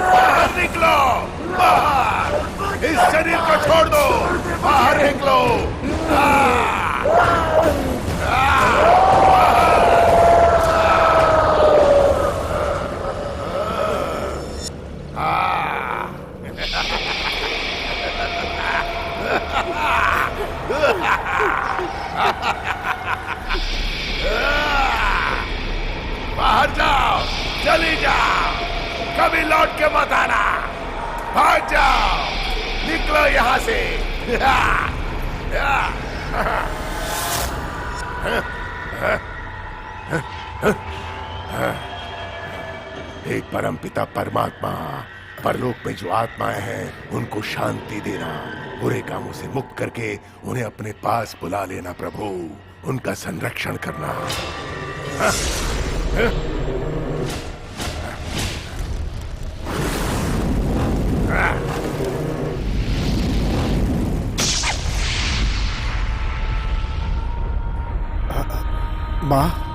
बाहर निकलो, बाहर, इस शरीर को छोड़ दो, बाहर निकलो, बाहर जाओ, चली जाओ, कभी लौट के मत आना, भाग जाओ, निकलो यहां से। हे परमपिता परमात्मा, परलोक में जो आत्माएं हैं उनको शांति देना, बुरे कामों से मुक्त करके उन्हें अपने पास बुला लेना प्रभु, उनका संरक्षण करना। माँ